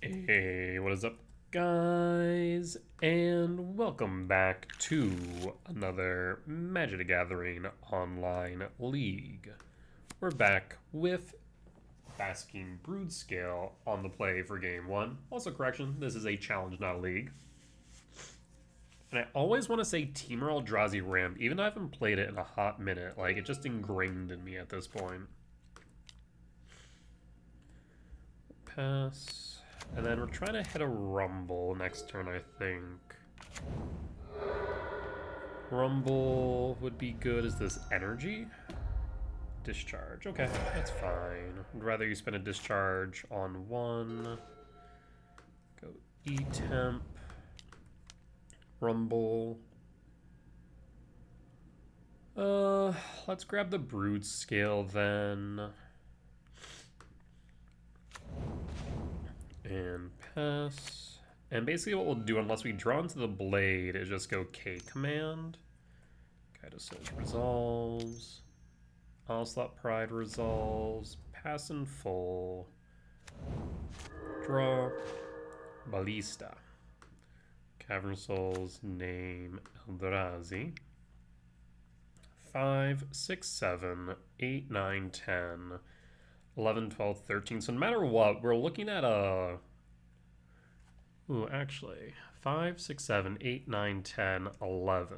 Hey, what is up, guys? And welcome back to another Magic the Gathering online league. We're back with Basking Broodscale on the play for game one. Also, correction, this is a challenge, not a league. And I always want to say Teamer Eldrazi Ramp, even though I haven't played it in a hot minute. Like, it just ingrained in me at this point. Pass. And then we're trying to hit a Rumble next turn, I think. Rumble would be good. Is this energy? Discharge. Okay, that's fine. I'd rather you spend a discharge on one. Go E-Temp. Rumble. Let's grab the Broodscale then. And pass. And basically what we'll do, unless we draw into the blade, is just go K command. Guide Assault resolves. Onslaught Pride resolves. Pass in full. Draw. Ballista. Cavern Souls, name Eldrazi. 5, 6, 7, 8, 9, 10, 11, 12, 13. So no matter what, we're looking at a... Ooh, actually, 5, 6, 7, 8, 9, 10, 11.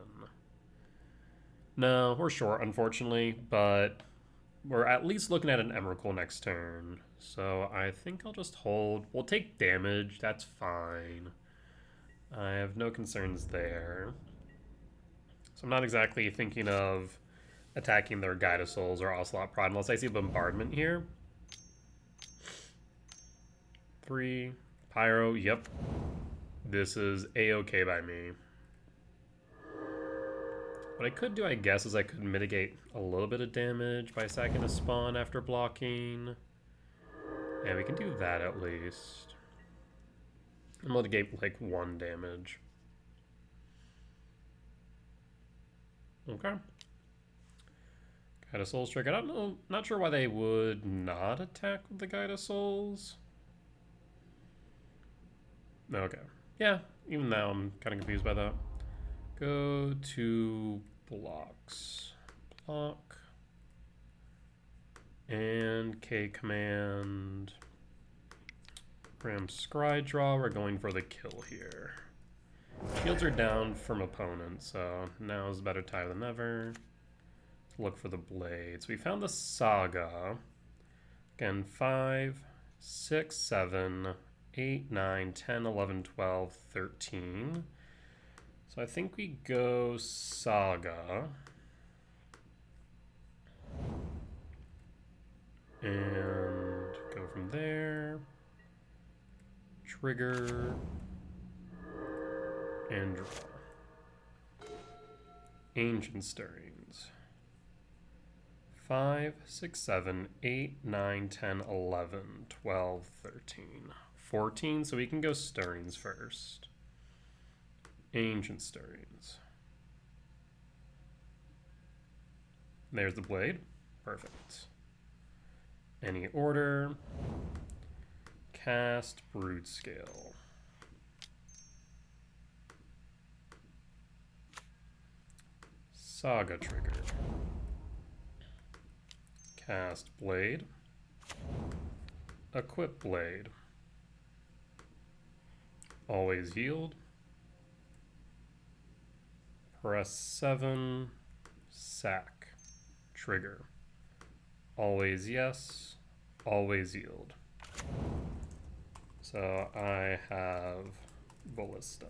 No, we're short, unfortunately, but we're at least looking at an Emrakul next turn. So I think I'll just hold. We'll take damage, that's fine. I have no concerns there. So I'm not exactly thinking of attacking their Guide of Souls or Ocelot Pride unless I see Bombardment here. 3, Pyro, yep. This is a-okay by me. What I could do, I guess, is I could mitigate a little bit of damage by sacking a spawn after blocking. Yeah, we can do that at least. And mitigate like 1 damage. Okay. Guide of Souls trick. I don't know, not sure why they would not attack with the Guide of Souls. Okay. Yeah, even now I'm kind of confused by that. Go to blocks. Block. And K command. Ram Scry Draw. We're going for the kill here. Shields are down from opponents, so now is a better time than ever. Look for the blades. We found the Saga. Again, 5, 6, 7, 8, 9, 10, 11, 12, 13. So I think we go Saga. And go from there. Trigger. And draw. Ancient Stirrings. 5, 6, 7, 8, 9, 10, 11, 12, 13, 14. So we can go Stirrings first. Ancient Stirrings. There's the blade. Perfect. Any order. Cast Broodscale. Saga trigger. Cast Blade. Equip Blade. Always yield. Press 7. Sack. Trigger. Always yes. Always yield. So I have Ballista.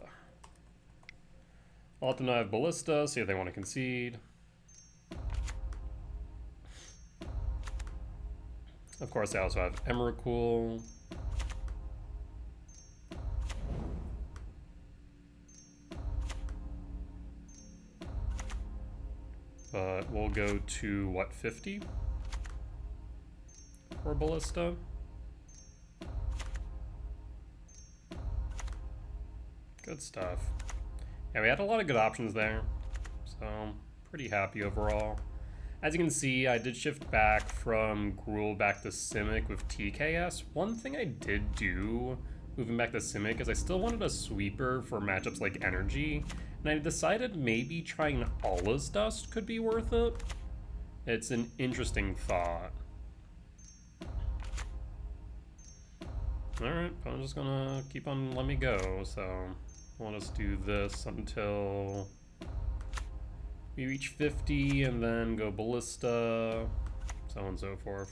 I'll let them know I have Ballista, see if they want to concede. Of course, I also have Emrakul. But we'll go to, what, 50? For Ballista. Good stuff. Yeah, we had a lot of good options there, so pretty happy overall. As you can see, I did shift back from Gruul back to Simic with TKS. One thing I did do moving back to Simic because I still wanted a sweeper for matchups like Energy, and I decided maybe trying Allah's Dust could be worth it. It's an interesting thought. Alright, I'm just gonna keep on letting me go, so I'll just do this until we reach 50 and then go Ballista, so on and so forth.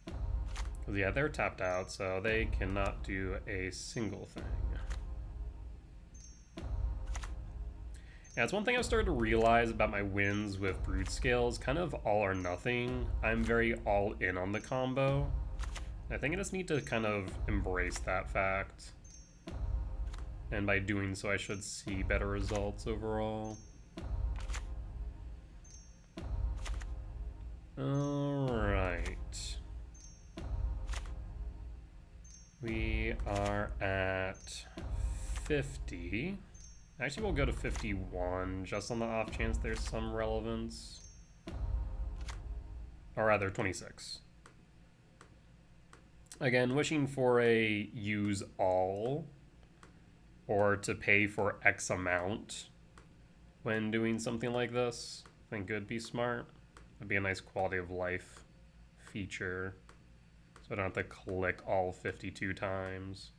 Because yeah, they're tapped out, so they cannot do a single thing. Yeah, it's one thing I've started to realize about my wins with Broodscale, kind of all or nothing. I'm very all in on the combo. I think I just need to kind of embrace that fact. And by doing so, I should see better results overall. Alright. We are at 50. Actually, we'll go to 51, just on the off chance there's some relevance. Or rather, 26. Again, wishing for a use all, or to pay for X amount when doing something like this, I think would be smart. It'd be a nice quality of life feature, so I don't have to click all 52 times.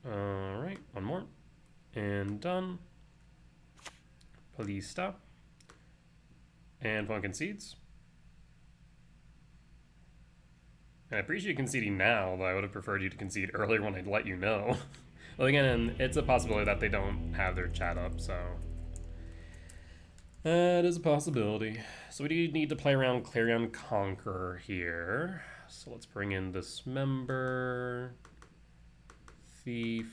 Alright, one more. And done. Please stop. And one concedes. And I appreciate you conceding now, though I would have preferred you to concede earlier when I'd let you know. Well, again, it's a possibility that they don't have their chat up, so that is a possibility. So we do need to play around Clarion Conqueror here. So let's bring in Dismember, Thief,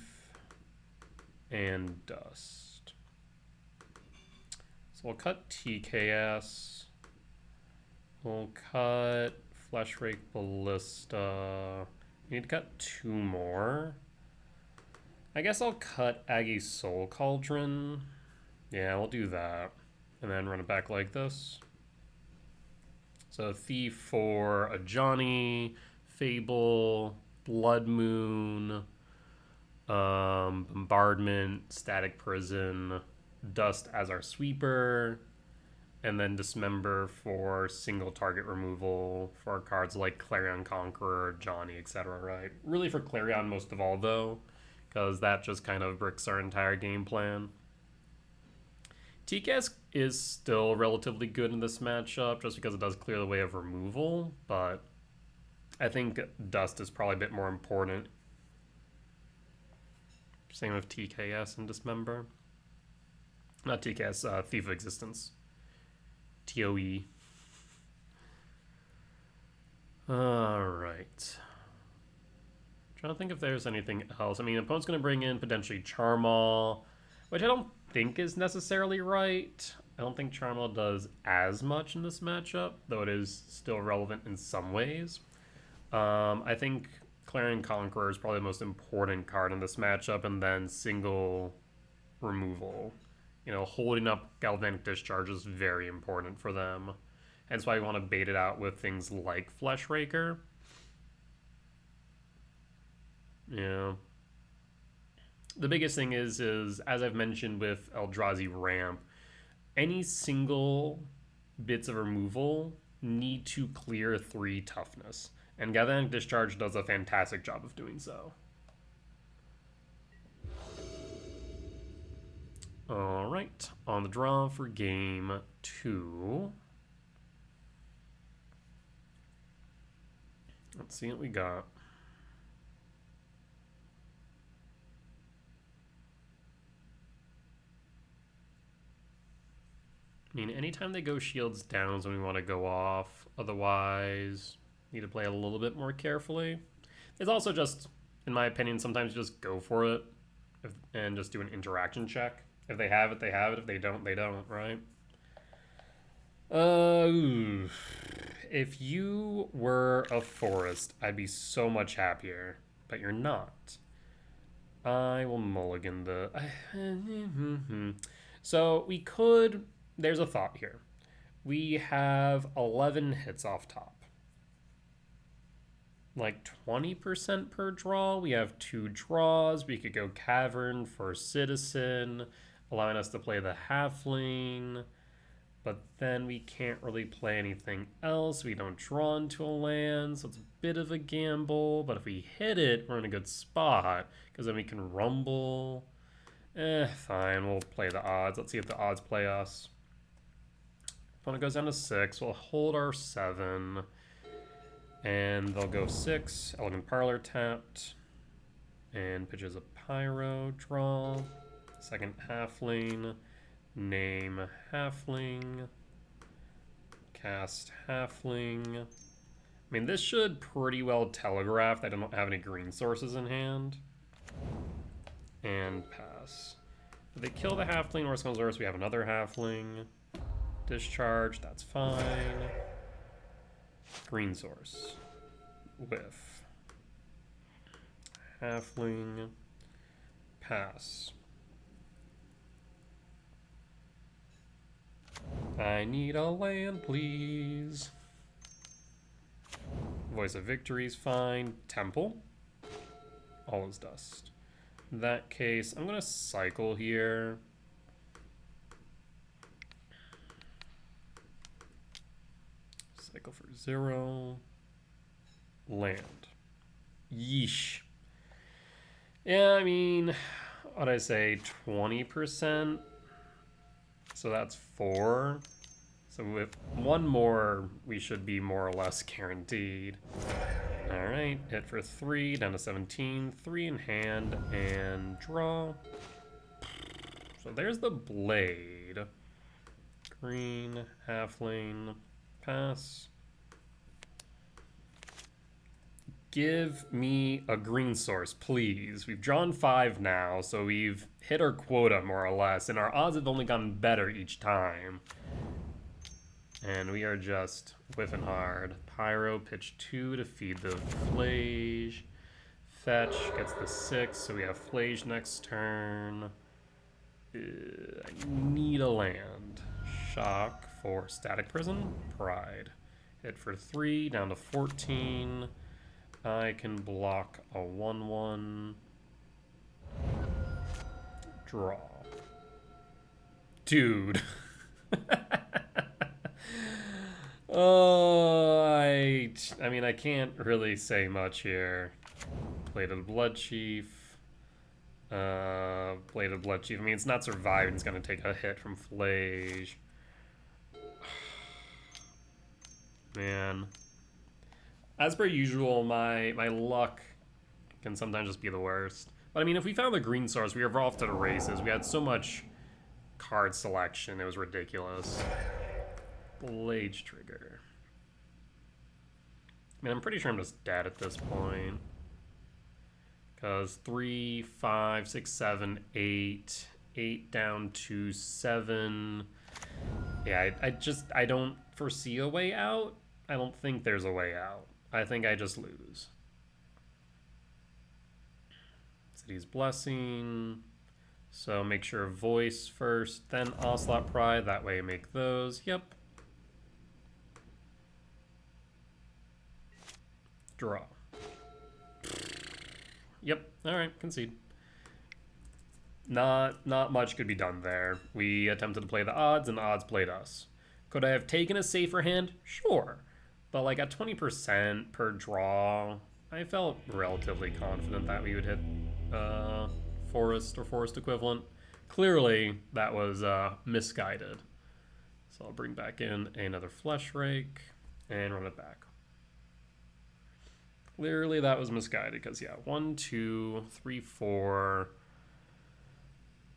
and Dust. So we'll cut TKS. We'll cut Fleshrake Ballista. We need to cut 2 more. I guess I'll cut Aggie Soul Cauldron. Yeah, we'll do that. And then run it back like this. So Thief for a Johnny, Fable, Blood Moon, Bombardment, Static Prison, Dust as our sweeper, and then Dismember for single target removal for cards like Clarion Conqueror, Johnny, etc. Right? Really for Clarion most of all, though, because that just kind of bricks our entire game plan. TKS is still relatively good in this matchup just because it does clear the way of removal, but I think Dust is probably a bit more important. Same with TKS and Dismember. Not TKS, Thief of Existence. TOE. Alright. Trying to think if there's anything else. I mean, opponent's going to bring in potentially Charmal, which I don't think is necessarily right. I don't think Charmal does as much in this matchup, though it is still relevant in some ways. I think Clarion Conqueror is probably the most important card in this matchup, and then single removal. You know, holding up Galvanic Discharge is very important for them. Hence why you want to bait it out with things like Fleshraker. Yeah. The biggest thing is as I've mentioned with Eldrazi Ramp, any single bits of removal need to clear 3 toughness. And Galvanic Discharge does a fantastic job of doing so. Alright, on the draw for game 2. Let's see what we got. I mean, anytime they go shields down is when we want to go off. Otherwise, need to play a little bit more carefully. It's also just, in my opinion, sometimes just go for it and just do an interaction check. If they have it, they have it. If they don't, they don't, right? If you were a forest, I'd be so much happier, but you're not. I will mulligan the... So we could... There's a thought here. We have 11 hits off top. Like 20% per draw. We have 2 draws. We could go Cavern for Citizen, allowing us to play the Halfling. But then we can't really play anything else. We don't draw into a land, so it's a bit of a gamble. But if we hit it, we're in a good spot, because then we can rumble. Fine, we'll play the odds. Let's see if the odds play us. Opponent goes down to 6. We'll hold our 7. And they'll go 6. Elegant Parlor tapped. And pitches a Pyro draw. Second Halfling. Name Halfling. Cast Halfling. I mean, this should pretty well telegraph that I don't have any green sources in hand. And pass. If they kill the Halfling, worst comes to worst, we have another Halfling. Discharge, that's fine. Green source. Whiff. Halfling. Pass. I need a land, please. Voice of Victory's fine. Temple. All is dust. In that case, I'm going to cycle here. Cycle for 0. Land. Yeesh. Yeah, I mean, what'd I say? 20%? So that's 4. So with 1 more, we should be more or less guaranteed. All right, hit for 3, down to 17. 3 in hand, and draw. So there's the blade. Green, halfling, pass. Give me a green source, please. We've drawn 5 now, so we've hit our quota more or less, and our odds have only gotten better each time. And we are just whiffing hard. Pyro, pitch 2 to feed the Flage. Fetch gets the 6, so we have Flage next turn. I need a land. Shock for Static Prison. Pride. Hit for 3, down to 14. I can block a 1/1. Draw. Dude. Oh, I mean, I can't really say much here. Bladed Blood Chief. Bladed Blood Chief. I mean, it's not surviving. It's going to take a hit from Flage. Man. As per usual, my luck can sometimes just be the worst. But I mean, if we found the green source, we were off to the races. We had so much card selection, it was ridiculous. Blade Trigger. I mean, I'm pretty sure I'm just dead at this point. Because 3, 5, 6, 7, 8. 8 down to 7. Yeah, I don't foresee a way out. I don't think there's a way out. I think I just lose. City's Blessing. So make sure Voice first, then Ocelot Pride. That way make those. Yep. Draw. Yep. All right. Concede. Not much could be done there. We attempted to play the odds, and the odds played us. Could I have taken a safer hand? Sure. But like at 20% per draw, I felt relatively confident that we would hit Forest or Forest equivalent. Clearly, that was misguided. So I'll bring back in another Flesh Rake and run it back. Clearly, that was misguided because, yeah, 1, 2, 3, 4,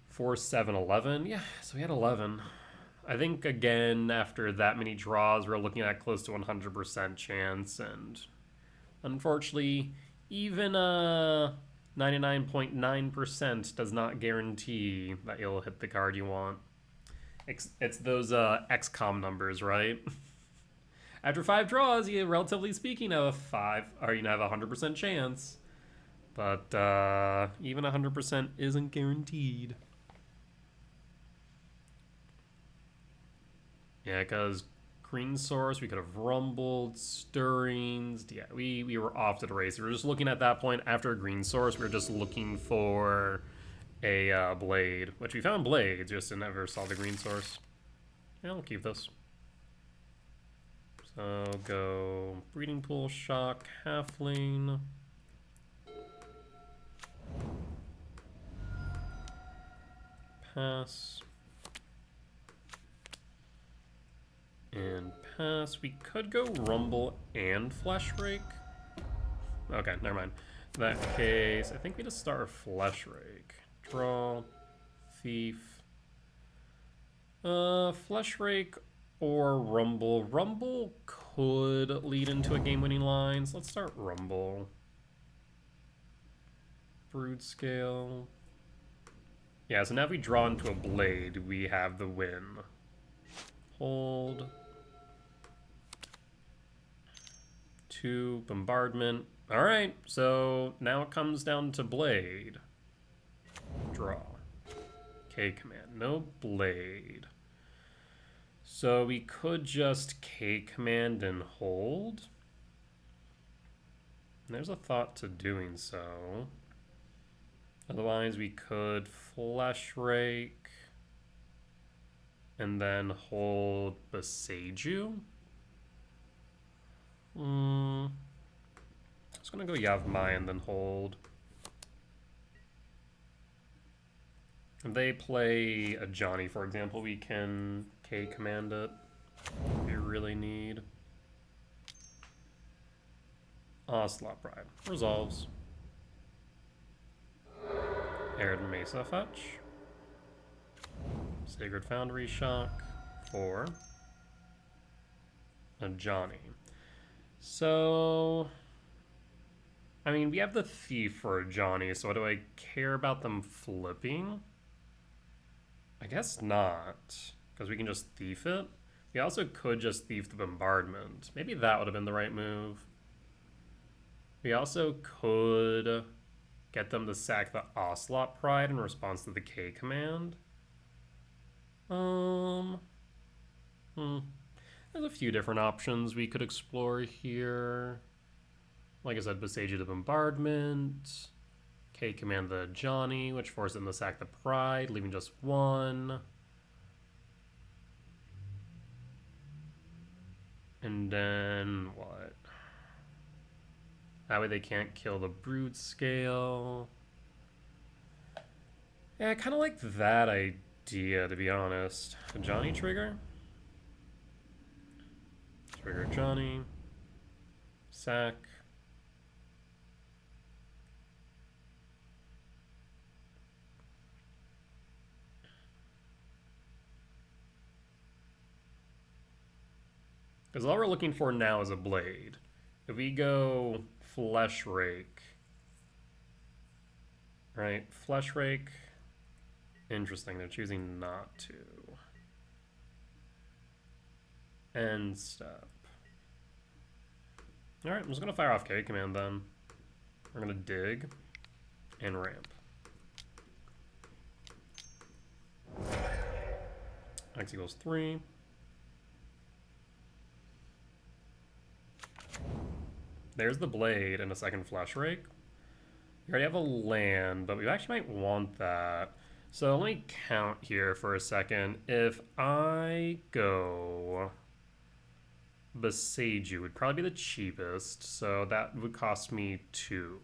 4, 7, 11. Yeah, so we had 11. I think, again, after that many draws, we're looking at close to 100% chance, and unfortunately, even 99.9% does not guarantee that you'll hit the card you want. It's those XCOM numbers, right? After 5 draws, you, relatively speaking, have a 5, or you have a 100% chance. But even 100% isn't guaranteed. Yeah, because green source, we could have rumbled, stirrings. Yeah, we were off to the race. We were just looking at that point after a green source. We were just looking for a blade, which we found blades, just never saw the green source. Yeah, I'll keep this. So go breeding pool, shock, halfling. Pass. And pass. We could go rumble and flesh rake. Okay, never mind. In that case, I think we just start a flesh rake. Draw, thief. Flesh rake or rumble. Rumble could lead into a game-winning line, so let's start rumble. Broodscale. Yeah, so now if we draw into a blade, we have the win. Hold. 2, bombardment. Alright, so now it comes down to blade. Draw. K command. No blade. So we could just K command and hold. And there's a thought to doing so. Otherwise we could flesh rake and then hold Beseiju. I'm just gonna go Yavmai and then hold. If they play a Johnny, for example, we can K command it if we really need. Slot Pride. Resolves. Arid Mesa fetch. Sacred Foundry shock for a Johnny. So, I mean, we have the Thief for a Johnny, so do I care about them flipping? I guess not, because we can just Thief it. We also could just Thief the Bombardment. Maybe that would have been the right move. We also could get them to sack the Ocelot Pride in response to the K command. There's a few different options we could explore here. Like I said, Beseiju the Bombardment. K command the Johnny, which forces them to sack the Pride, leaving just 1. And then what? That way they can't kill the Broodscale. Yeah, I kind of like that idea, to be honest. A Johnny trigger? Trigger Johnny. Sack. Because all we're looking for now is a blade. If we go Flesh Rake, right? Flesh Rake. Interesting, they're choosing not to. End step. Alright, I'm just going to fire off K command then. We're going to dig and ramp. X equals 3. There's the blade and a second flesh rake. We already have a land, but we actually might want that. So let me count here for a second. If I go Beseiju would probably be the cheapest, so that would cost me 2.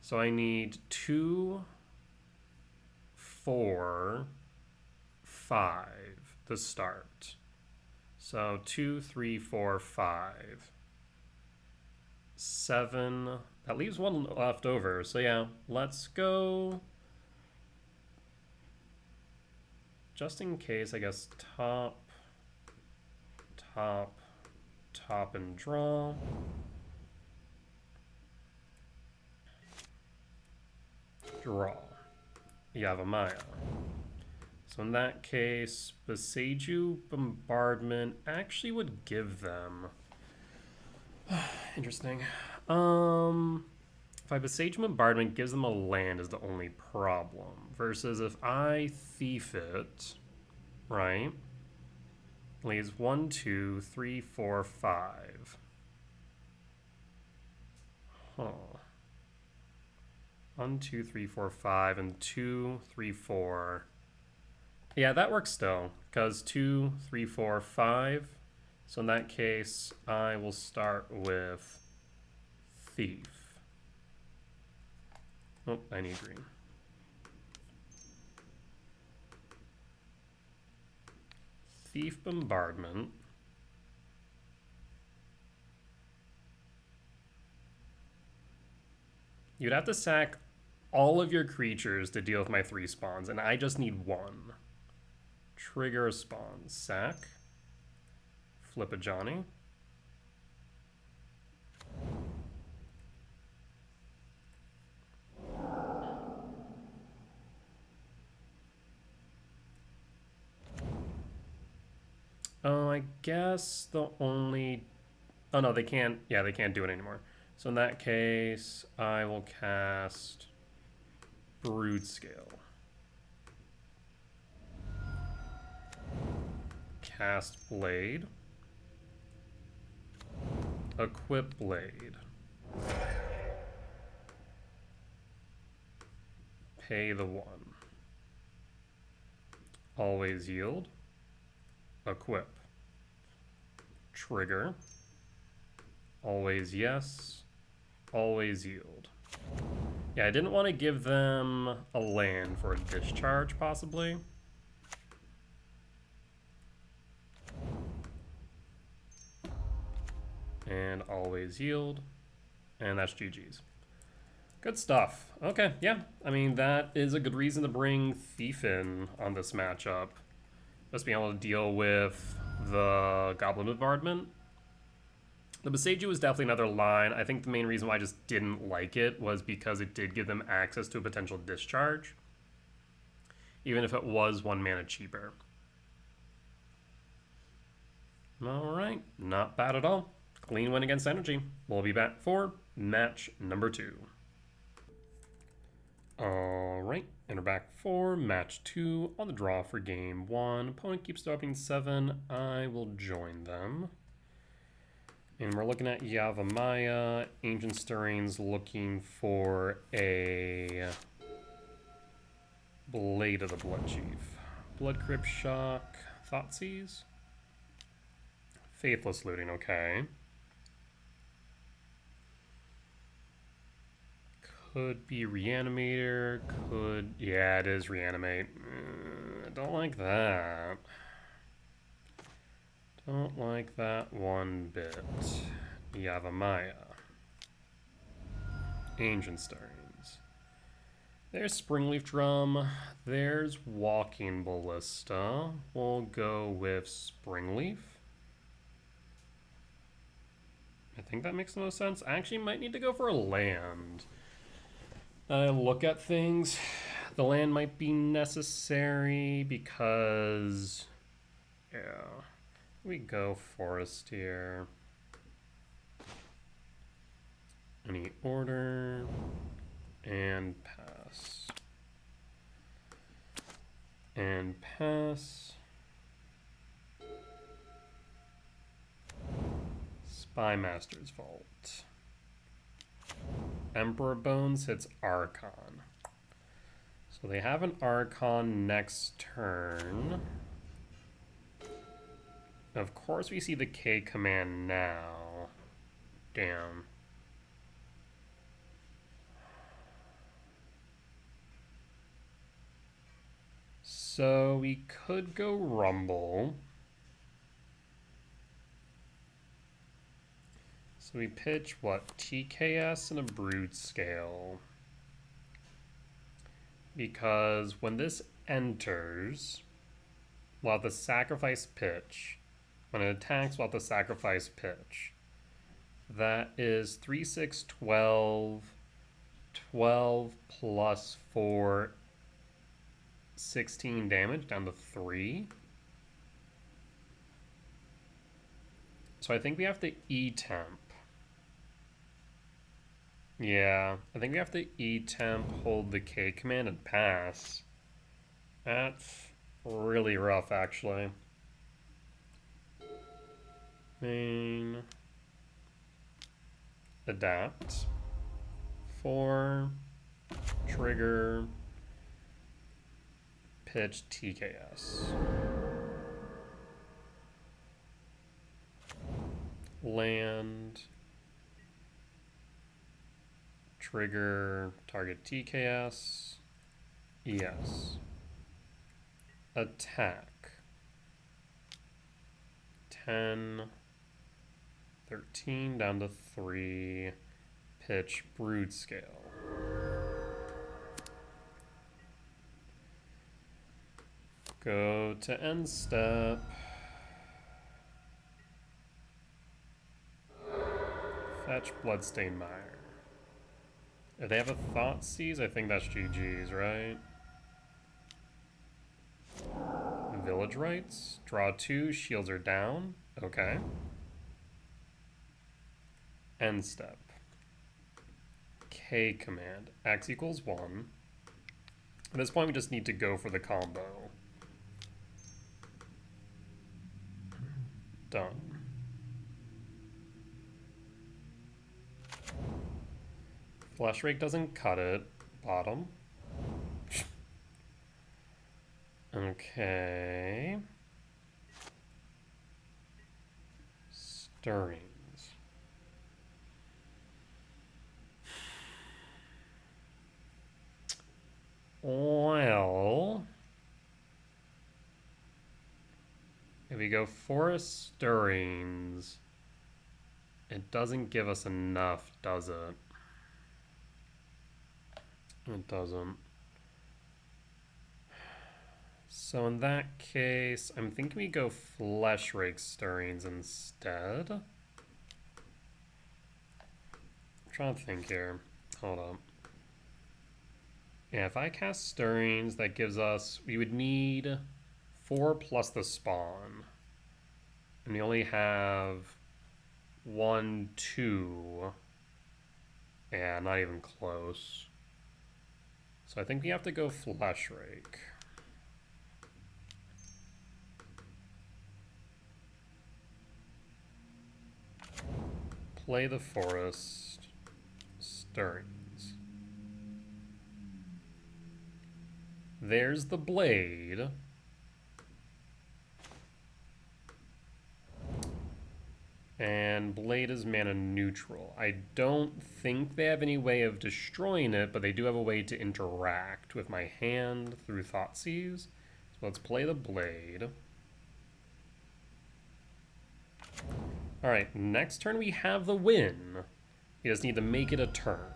So I need 2, 4, 5 to start. So 2, 3, 4, 5. 7. That leaves 1 left over. So yeah, let's go. Just in case, I guess top, and draw. Draw. Yavimaya. So So in that case, Boseiju Bombardment actually would give them... Interesting. If I Boseiju Bombardment gives them a land is the only problem. Versus if I Thief it, right? Leaves 1, 2, 3, 4, 5. Huh. 1, 2, 3, 4, 5, and 2, 3, 4. Yeah, that works still, because 2, 3, 4, 5. So in that case, I will start with Thief. Oh, I need green. Thief Bombardment. You'd have to sack all of your creatures to deal with my 3 spawns, and I just need 1. Trigger a spawn. Sack. Flip a Johnny. Oh, I guess the only... Oh, no, they can't... Yeah, they can't do it anymore. So in that case, I will cast Broodscale. Cast Blade. Equip Blade. Pay the 1. Always yield. Equip. Trigger. Always yes. Always yield. Yeah, I didn't want to give them a land for a discharge, possibly. And always yield. And that's GG's. Good stuff. Okay, yeah. I mean, that is a good reason to bring Thief in on this matchup. Just being able to deal with the Goblin Bombardment. The Boseiju was definitely another line. I think the main reason why I just didn't like it was because it did give them access to a potential discharge. Even if it was 1 mana cheaper. Alright, not bad at all. Clean win against Energy. We'll be back for match number 2. Alright, and we're back for match 2 on the draw for game 1. Opponent keeps dropping 7. I will join them. And we're looking at Yavimaya. Ancient Stirrings looking for a Blade of the Blood Chief. Blood Crypt Shock. Thoughtseize. Faithless Looting, okay. Could be Reanimator. Could... Yeah, it is Reanimate. I don't like that. Don't like that one bit. Yavimaya. Ancient Stirrings. There's Springleaf Drum. There's Walking Ballista. We'll go with Springleaf. I think that makes the most sense. I actually might need to go for a land. Look at things. The land might be necessary because... Yeah. We go Forest here. Any order. And pass. And pass. Spymaster's Vault. Emperor Bones hits Archon. So they have an Archon next turn. Of course we see the K command now. Damn. So we could go Rumble. So we pitch, what, TKS and a Broodscale. Because when this enters, we'll have the Sacrifice pitch. When it attacks, we'll have the Sacrifice pitch. That is 3, 6, 12, 12 plus 4, 16 damage down to 3. So I think we have to E-temp. Yeah, I think we have to E-temp, hold the K command, and pass. That's really rough, actually. Main. Adapt. 4. Trigger. Pitch TKS. Land. Trigger, target TKS, ES. Attack. 10, 13, down to 3. Pitch, Broodscale. Go to end step. Fetch Bloodstained Mire. If they have a Thoughtseize, I think that's GG's, right? Village Rites. Draw 2, shields are down. Okay. End step. K command. X equals 1. At this point, we just need to go for the combo. Done. Flesh Rake doesn't cut it. Bottom. Okay. Stirrings. Well, if we go Forest Stirrings, it doesn't give us enough, does it? It doesn't. So in that case, I'm thinking we go Flesh Rake Stirrings instead. I'm trying to think here. Hold up. Yeah, if I cast Stirrings, that gives us... We would need 4 plus the spawn. And we only have 1, 2. Yeah, not even close. So I think we have to go Flesh Rake. Play the Forest Stirrings. There's the Blade. And Blade is mana neutral. I don't think they have any way of destroying it, but they do have a way to interact with my hand through Thoughtseize. So let's play the Blade. Alright, next turn we have the win. We just need to make it a turn.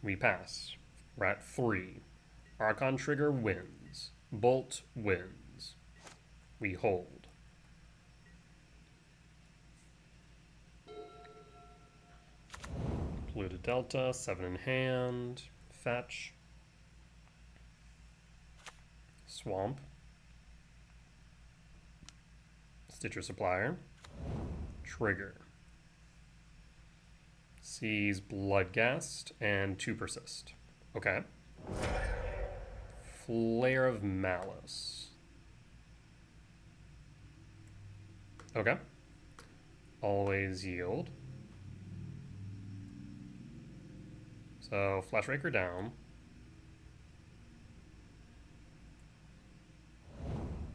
We pass. We're at 3. Archon Trigger wins. Bolt wins. We hold. Polluted Delta, 7 in hand. Fetch. Swamp. Stitcher Supplier. Trigger. Seize Bloodghast and 2 persist. Okay. Flare of Malice. Okay. Always yield. So Flesh Raker down.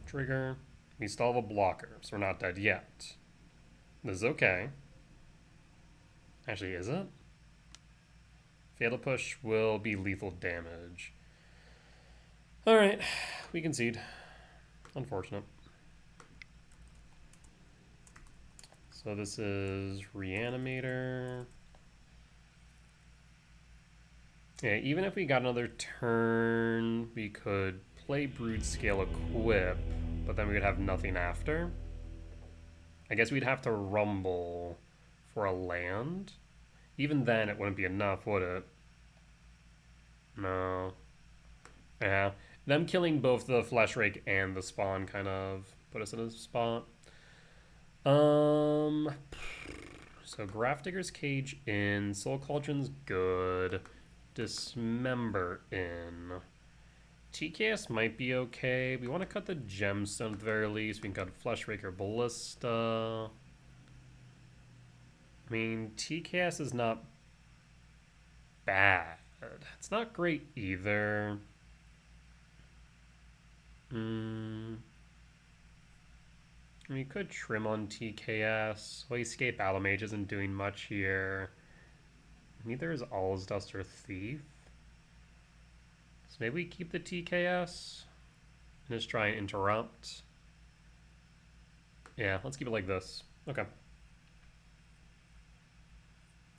Trigger. We still have a blocker, so we're not dead yet. This is okay. Actually, is it? Fatal Push will be lethal damage. Alright, we concede. Unfortunate. So this is Reanimator. Yeah, even if we got another turn, we could play Broodscale equip, but then we would have nothing after. I guess we'd have to rumble for a land. Even then, it wouldn't be enough, would it? No. Yeah. Them killing both the Flesh Rake and the Spawn kind of put us in a spot. So Grafdigger's Cage in. Soul Cauldron's good. Dismember in. TKS might be okay. We want to cut the Gemstone at the very least. We can cut Flesh Rake or Ballista. I mean, TKS is not bad. It's not great either. We could trim on TKS. Well, Escape Allamage isn't doing much here. Neither is All's Dust or Thief. So maybe we keep the TKS and just try and interrupt. Yeah, let's keep it like this. Okay.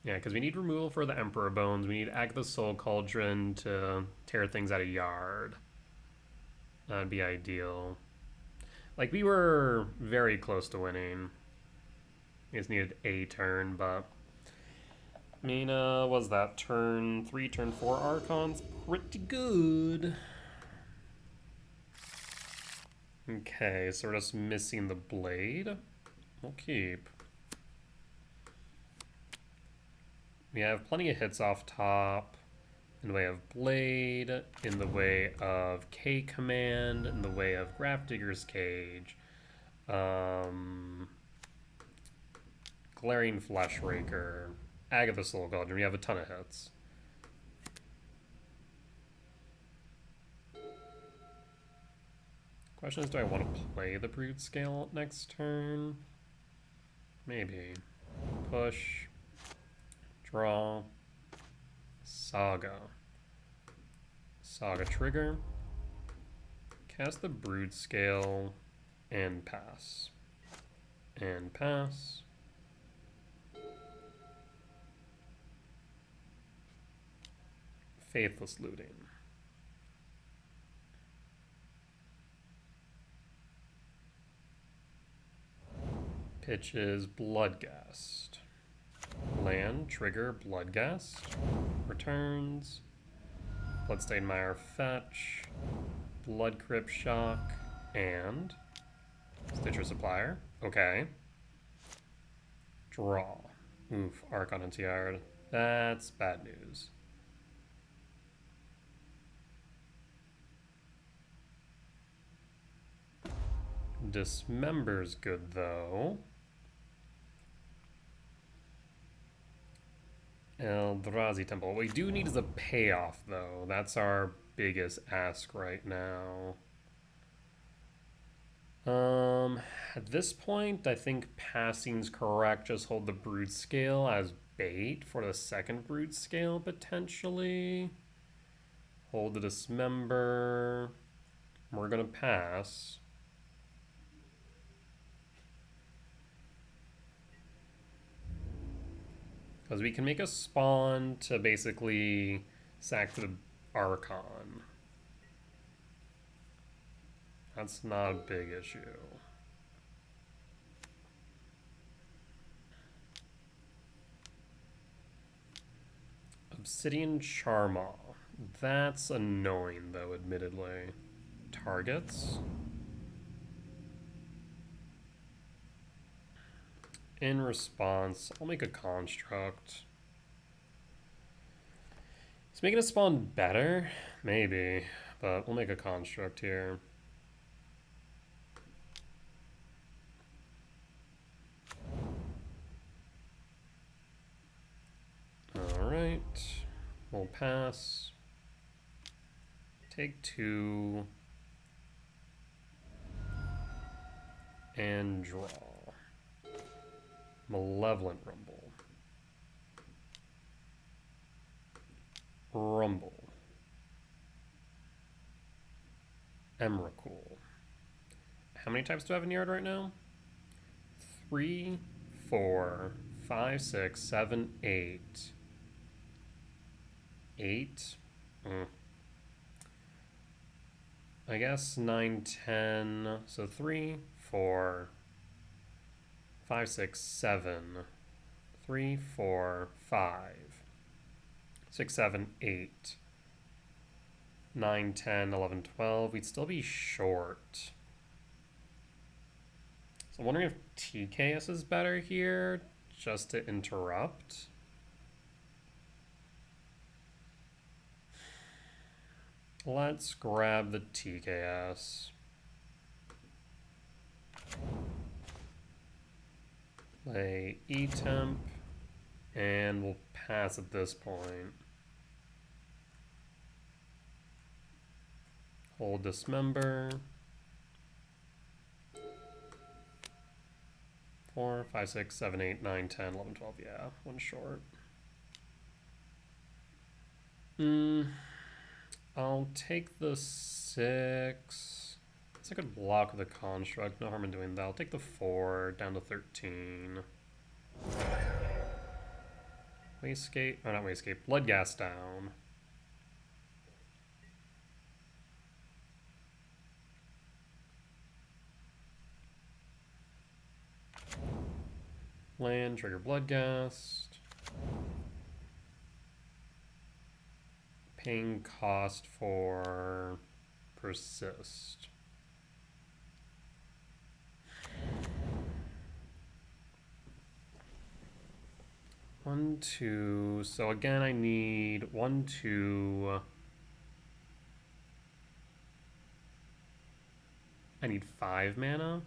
Yeah, because we need removal for the Emperor Bones. We need Agatha's Soul Cauldron to tear things out of Yard. That'd be ideal. Like, we were very close to winning. We just needed a turn, but... I mean, was that turn 3, turn 4 Archons? Pretty good. Okay, so we're just missing the Blade. We'll keep. We have plenty of hits off top. In the way of Blade, in the way of K Command, in the way of Grafdigger's Cage. Glaring Flesh Raker. Agatha Soul Cauldron. We have a ton of hits. Question is, do I want to play the Broodscale next turn? Maybe. Push. Draw. Saga. Saga trigger. Cast the Broodscale and pass. And pass. Faithless Looting. Pitches Bloodghast. Land, trigger, Bloodghast. Returns. Bloodstained Mire, fetch. Blood Crypt Shock. And Stitcher Supplier. Okay. Draw. Oof, Archon into Yard. That's bad news. Dismember's good, though. Eldrazi Temple. What we do need is a payoff, though. That's our biggest ask right now. At this point, I think passing's correct. Just hold the Broodscale as bait for the second Broodscale, potentially. Hold the Dismember. We're going to pass. Because we can make a spawn to basically sack the Archon. That's not a big issue. Obsidian Charmaw. That's annoying, though, admittedly. Targets. In response, I'll make a construct. Is making a spawn better? Maybe, but we'll make a construct here. Alright, we'll pass. Take 2. And draw. Malevolent Rumble. Rumble. Emrakul. How many types do I have in Yard right now? 3, 4, 5, 6, 7, 8. 8? I guess 9, 10. So 3, 4, 5, 6, 7. 3, 4, 5. 6, 7, 8. 9, 10, 11, 12. We'd still be short. So I'm wondering if TKS is better here, just to interrupt. Let's grab the TKS. Play E-Temp, and we'll pass at this point. Hold Dismember. 4, 5, 6, 7, 8, 9, 10, 11, 12. Yeah, one short. I'll take the 6. I guess I could block with a construct. No harm in doing that. I'll take the 4 down to 13. Wastegate. Oh, not Wastegate. Bloodghast down. Land, trigger Bloodghast. Paying cost for persist. One, 2. So again, I need 1, 2. I need 5 mana.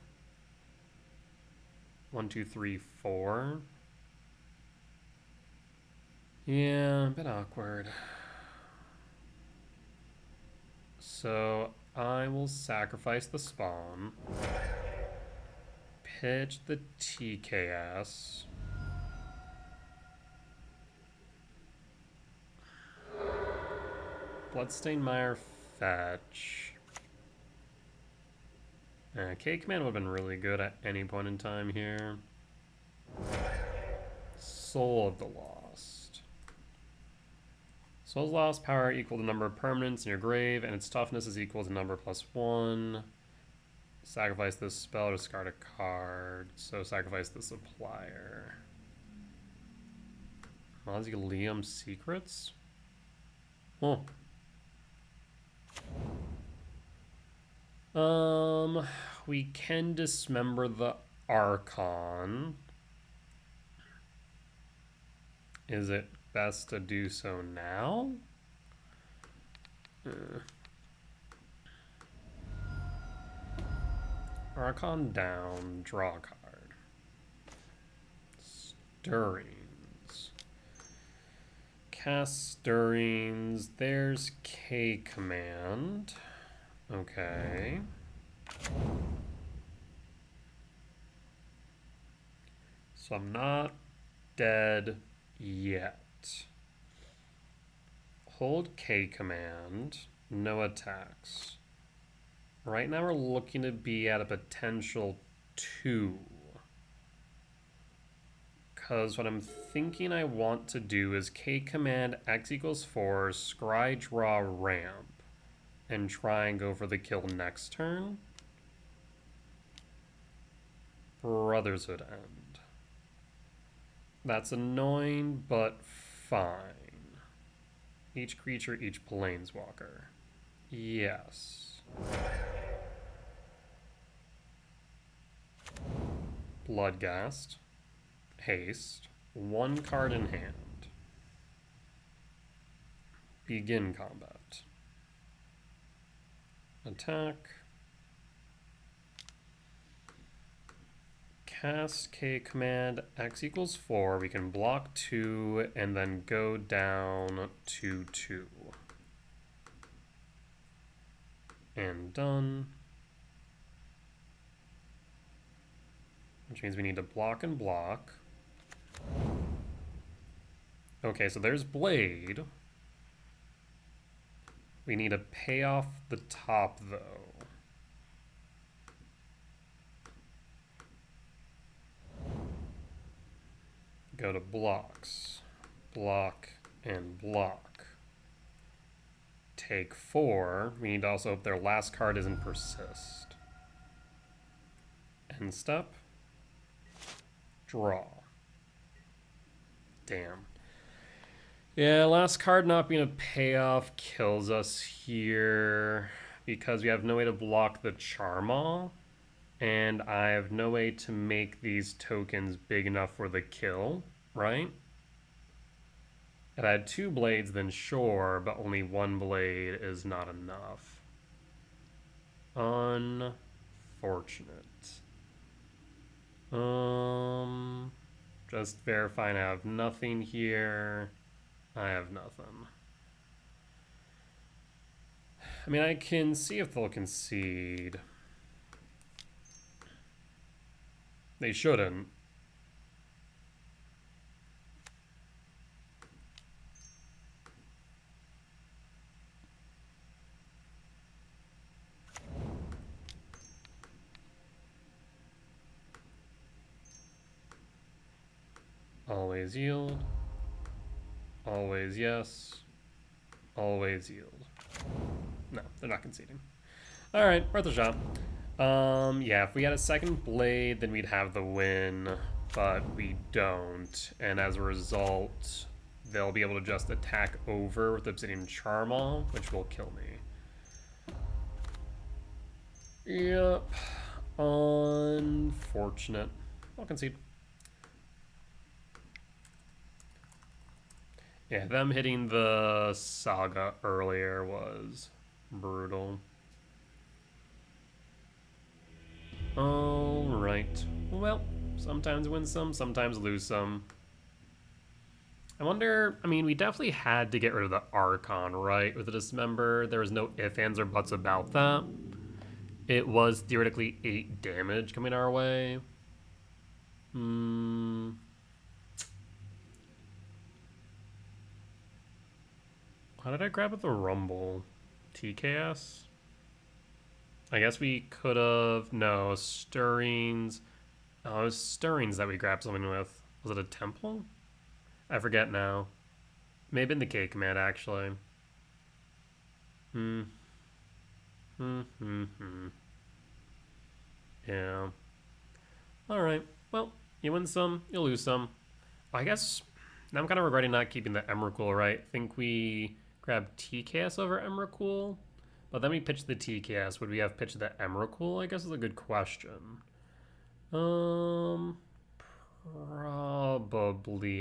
1, 2, 3, 4. Yeah, a bit awkward. So I will sacrifice the spawn. Pitch the TKS. Bloodstained Mire fetch. K-Command would have been really good at any point in time here. Soul of the Lost. Soul's Lost power equal to number of permanents in your grave, and its toughness is equal to number +1. Sacrifice this spell to discard a card. So sacrifice the Supplier. Mausoleum Secrets? Oh. We can dismember the Archon. Is it best to do so now? Archon down, draw a card. Stirrings. Cast Stirrings. There's K-Command. Okay. So I'm not dead yet. Hold K-Command. No attacks. Right now we're looking to be at a potential 2. Because what I'm thinking I want to do is K-Command X equals 4, scry draw ramp, and try and go for the kill next turn. Brotherhood End. That's annoying, but fine. Each creature, each planeswalker. Yes. Bloodghast. Haste. 1 card in hand. Begin combat. Attack. Cast K-Command X equals 4. We can block 2 and then go down to 2. And done. Which means we need to block and block. Okay, so there's Blade. We need to pay off the top, though. Go to blocks. Block and block. Take 4. We need to also hope their last card isn't persist. End step. Draw. Damn. Yeah, last card not being a payoff kills us here because we have no way to block the Charmaw, and I have no way to make these tokens big enough for the kill, right? If I had 2 blades, then sure, but only 1 blade is not enough. Unfortunate. Just verifying I have nothing here. I have nothing. I mean, I can see if they'll concede. They shouldn't. Always yield. Always yes. Always yield. No, they're not conceding. Alright, worth a shot. Yeah, if we had a second blade, then we'd have the win, but we don't. And as a result, they'll be able to just attack over with Obsidian Charmaw, which will kill me. Yep. Unfortunate. I'll concede. Yeah, them hitting the Saga earlier was brutal. Alright. Well, sometimes win some, sometimes lose some. I wonder, I mean, we definitely had to get rid of the Archon, right? With the Dismember, there was no ifs, ands, or buts about that. It was theoretically 8 damage coming our way. How did I grab at the Rumble? TKS? I guess we could have... No, Stirrings. Oh, it was Stirrings that we grabbed something with. Was it a Temple? I forget now. Maybe in the K command, actually. Yeah. Alright. Well, you win some, you lose some. I guess... Now I'm kind of regretting not keeping the Emrakul, right? I think we grabbed TKS over Emrakul. But then we pitched the TKS. Would we have pitched the Emrakul? I guess is a good question. Probably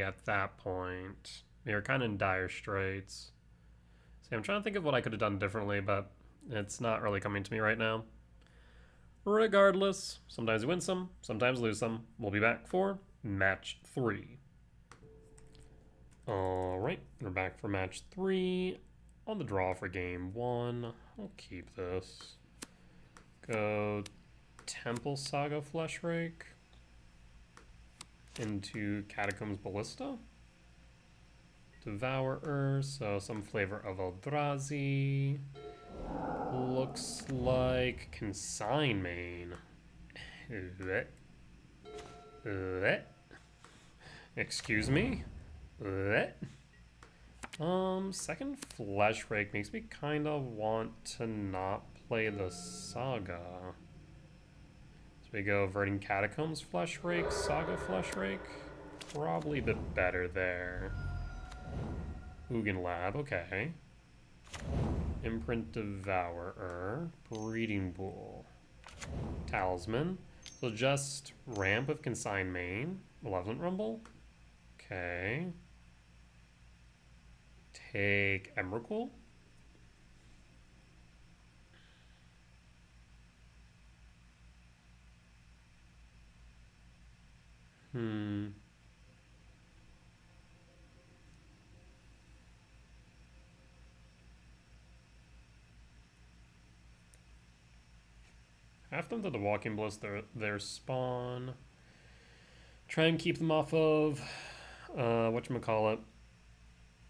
at that point. We were kind of in dire straits. See, I'm trying to think of what I could have done differently, but it's not really coming to me right now. Regardless, sometimes we win some, sometimes lose some. We'll be back for match 3. Alright, we're back for match 3. On the draw for game 1. I'll keep this. Go Temple Saga Fleshrake into Catacombs Ballista. Devourer, so some flavor of Eldrazi. Looks like Consign Main. Excuse me? Second Fleshrake makes me kind of want to not play the Saga. So we go Verdant Catacombs Fleshrake, Saga Fleshrake. Probably the better there. Ugin Lab, okay. Imprint Devourer, Breeding Pool, Talisman. So just Ramp with Consign Main, Malevolent Rumble. Okay. Take Emrakul. Half them to the Walking Bliss, their spawn. Try and keep them off of whatchamacallit.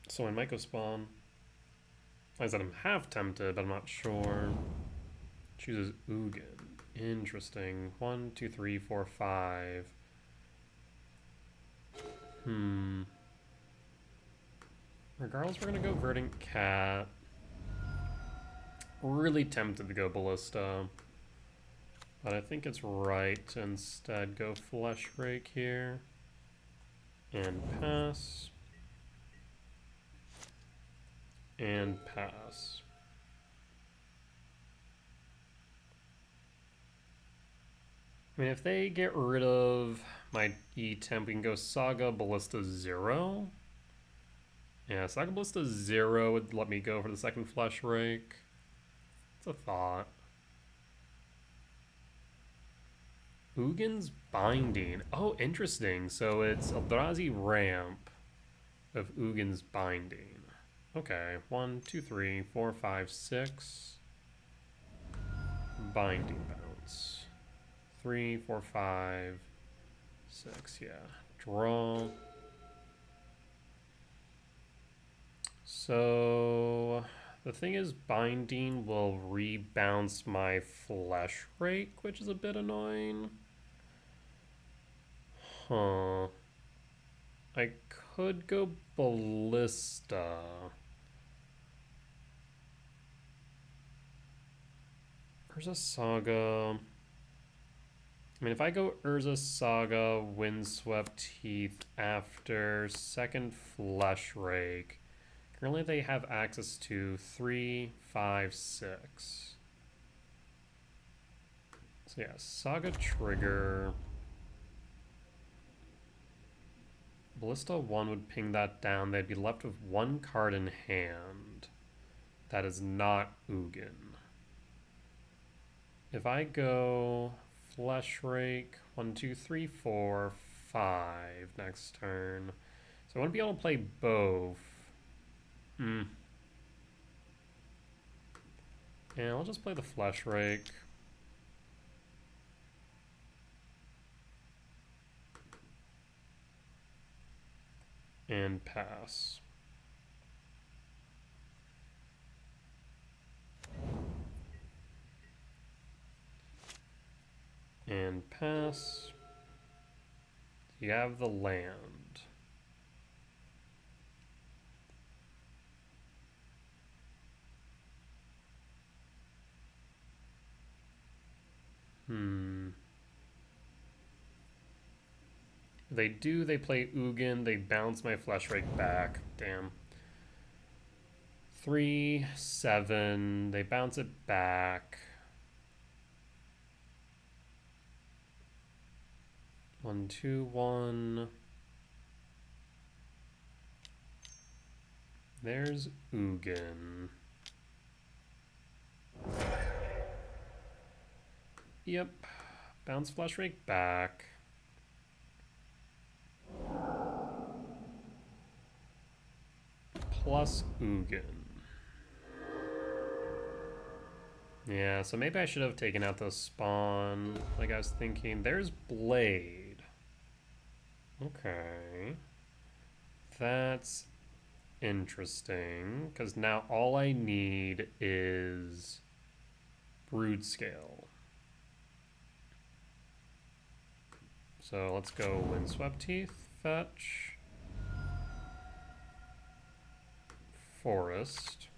So I might go spawn. I said I'm half tempted, but I'm not sure. Chooses Ugin. Interesting. 1, 2, 3, 4, 5. Regardless, we're gonna go Verdant Cat. Really tempted to go Ballista. But I think it's right to instead go Fleshrake here. And pass. And pass. I mean, if they get rid of my E-Temp, we can go Saga Ballista 0. Yeah, Saga Ballista 0 would let me go for the second Flesh Rake. It's a thought. Ugin's Binding. Oh, interesting. So it's Eldrazi Ramp of Ugin's Binding. Okay, 1, 2, 3, 4, 5, 6. Binding bounce. 3, 4, 5, 6. Yeah. Draw. So the thing is, Binding will rebounce my Flesh Rake, which is a bit annoying. Huh. I could go Ballista. Urza Saga. I mean, if I go Urza Saga, Windswept Teeth after second Flesh Rake, currently they have access to 3, 5, 6. So yeah, Saga trigger. Ballista 1 would ping that down. They'd be left with one card in hand. That is not Ugin. If I go Flesh Rake, 1, 2, 3, 4, 5 next turn. So I want to be able to play both. Yeah, I'll just play the Flesh Rake. And pass. And pass. You have the land. They play Ugin, they bounce my Flesh Rake back. Damn. 3, 7, they bounce it back. 1, 2, 1. There's Ugin. Yep. Bounce Flesh Rake back. Plus Ugin. Yeah, so maybe I should have taken out the spawn, like I was thinking. There's Blade. Okay. That's interesting, because now all I need is Broodscale. So let's go Windswept Teeth, fetch. Forest.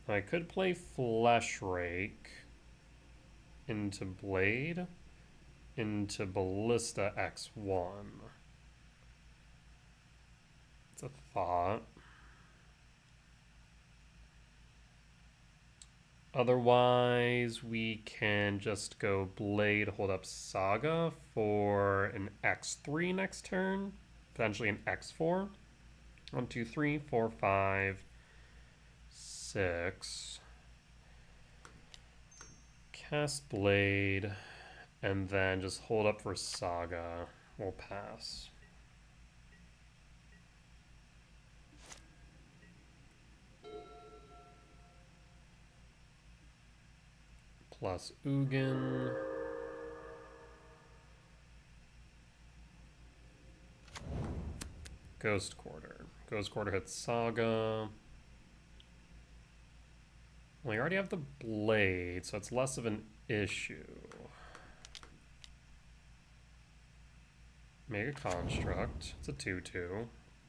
I could play Flesh Rake into Blade, into Ballista X1. It's a thought. Otherwise, we can just go Blade, hold up Saga for an X3 next turn, potentially an X4. 1, 2, 3, 4, 5, 6. Cast Blade, and then just hold up for Saga. We'll pass. Plus Ugin. Ghost Quarter. Ghost Quarter hits Saga. Well, you already have the Blade, so it's less of an issue. Make a Construct. It's a 2/2.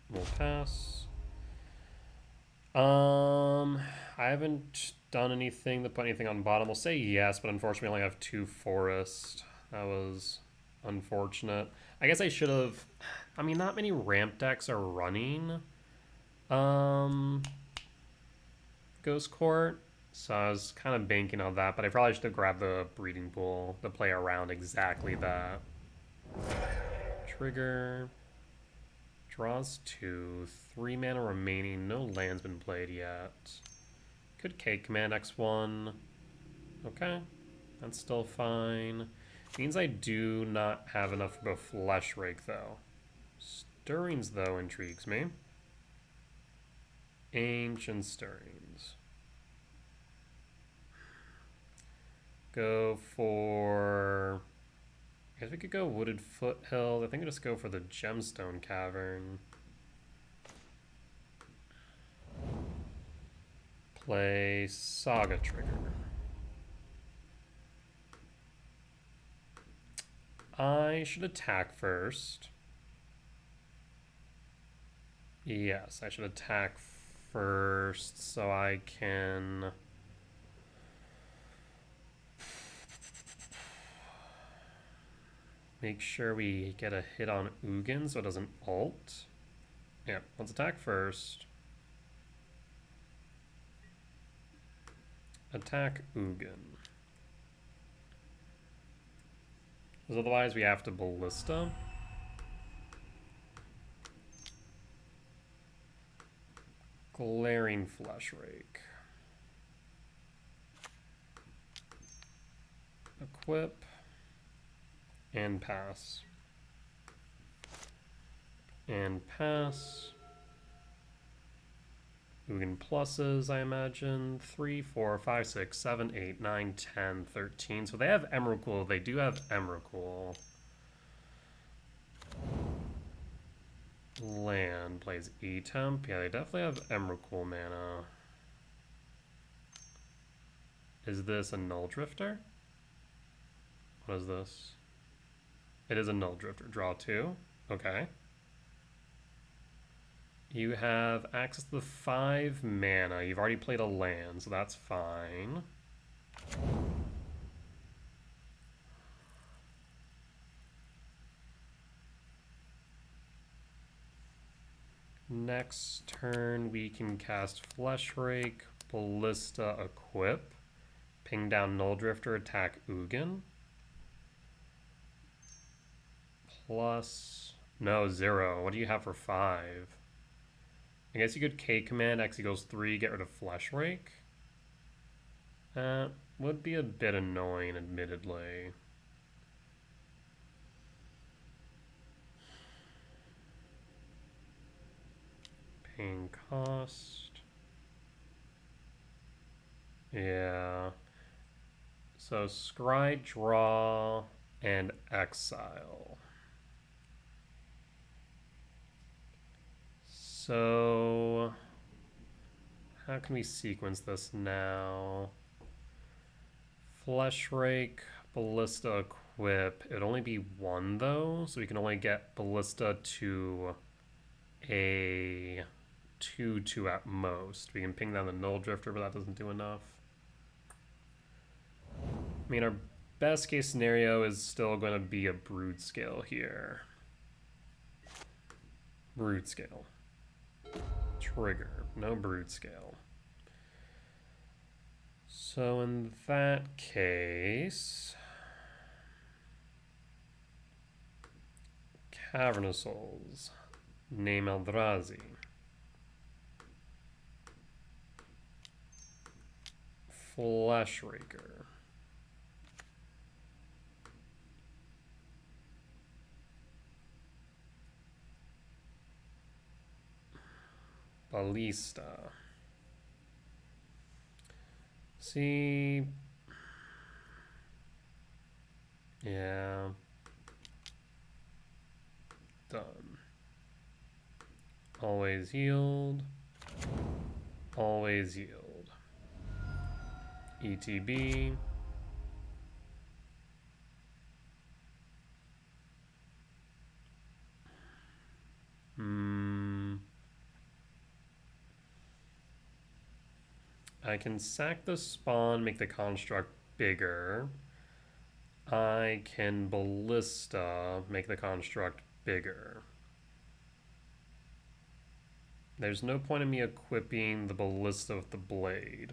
We'll pass. I haven't done anything to put anything on bottom. We'll say yes, but unfortunately I only have 2 Forest. That was unfortunate. I guess I should have... I mean, not many ramp decks are running Ghost Court. So I was kind of banking on that, but I probably should have grabbed the breeding pool to play around exactly that. Trigger. Draws 2. 3 mana remaining. No land's been played yet. Could K command X1. Okay. That's still fine. Means I do not have enough of a Flesh Rake, though. Stirrings, though, intrigues me. Ancient Stirrings. Go for... I guess we could go Wooded Foothills. I think I'll just go for the Gemstone Cavern. Play Saga Trigger. I should attack first. Yes, I should attack first so I can... make sure we get a hit on Ugin so it doesn't ult. Yeah, let's attack first. Attack Ugin. Because otherwise we have to Ballista. Glaring Flesh Rake. Equip. And pass. And pass. Ugin pluses, I imagine. 3, 4, 5, 6, 7, 8, 9, 10, 13. So they have Emrakul. They do have Emrakul. Land plays E-Temp. Yeah, they definitely have Emrakul mana. Is this a Null Drifter? What is this? It is a Null Drifter. Draw 2. Okay. You have access to the 5 mana. You've already played a land, so that's fine. Next turn, we can cast Flesh Rake, Ballista, Equip, ping down Null Drifter, attack Ugin. Plus, no, 0. What do you have for 5? I guess you could K command, X equals 3, get rid of Flesh Rake. That would be a bit annoying, admittedly. Paying cost. Yeah. So scry, draw, and exile. So how can we sequence this now? Flesh Rake, Ballista, Equip. It would only be 1 though, so we can only get Ballista to a 2/2 at most. We can ping down the Null Drifter, but that doesn't do enough. I mean, our best case scenario is still going to be a Broodscale here. Broodscale. Trigger. No Broodscale. So in that case... Cavern of Souls. Name Eldrazi. Flesh Raker. Ballista. See... Yeah. Done. Always yield. Always yield. ETB. I can sack the spawn, make the construct bigger. I can Ballista, make the construct bigger. There's no point in me equipping the Ballista with the Blade.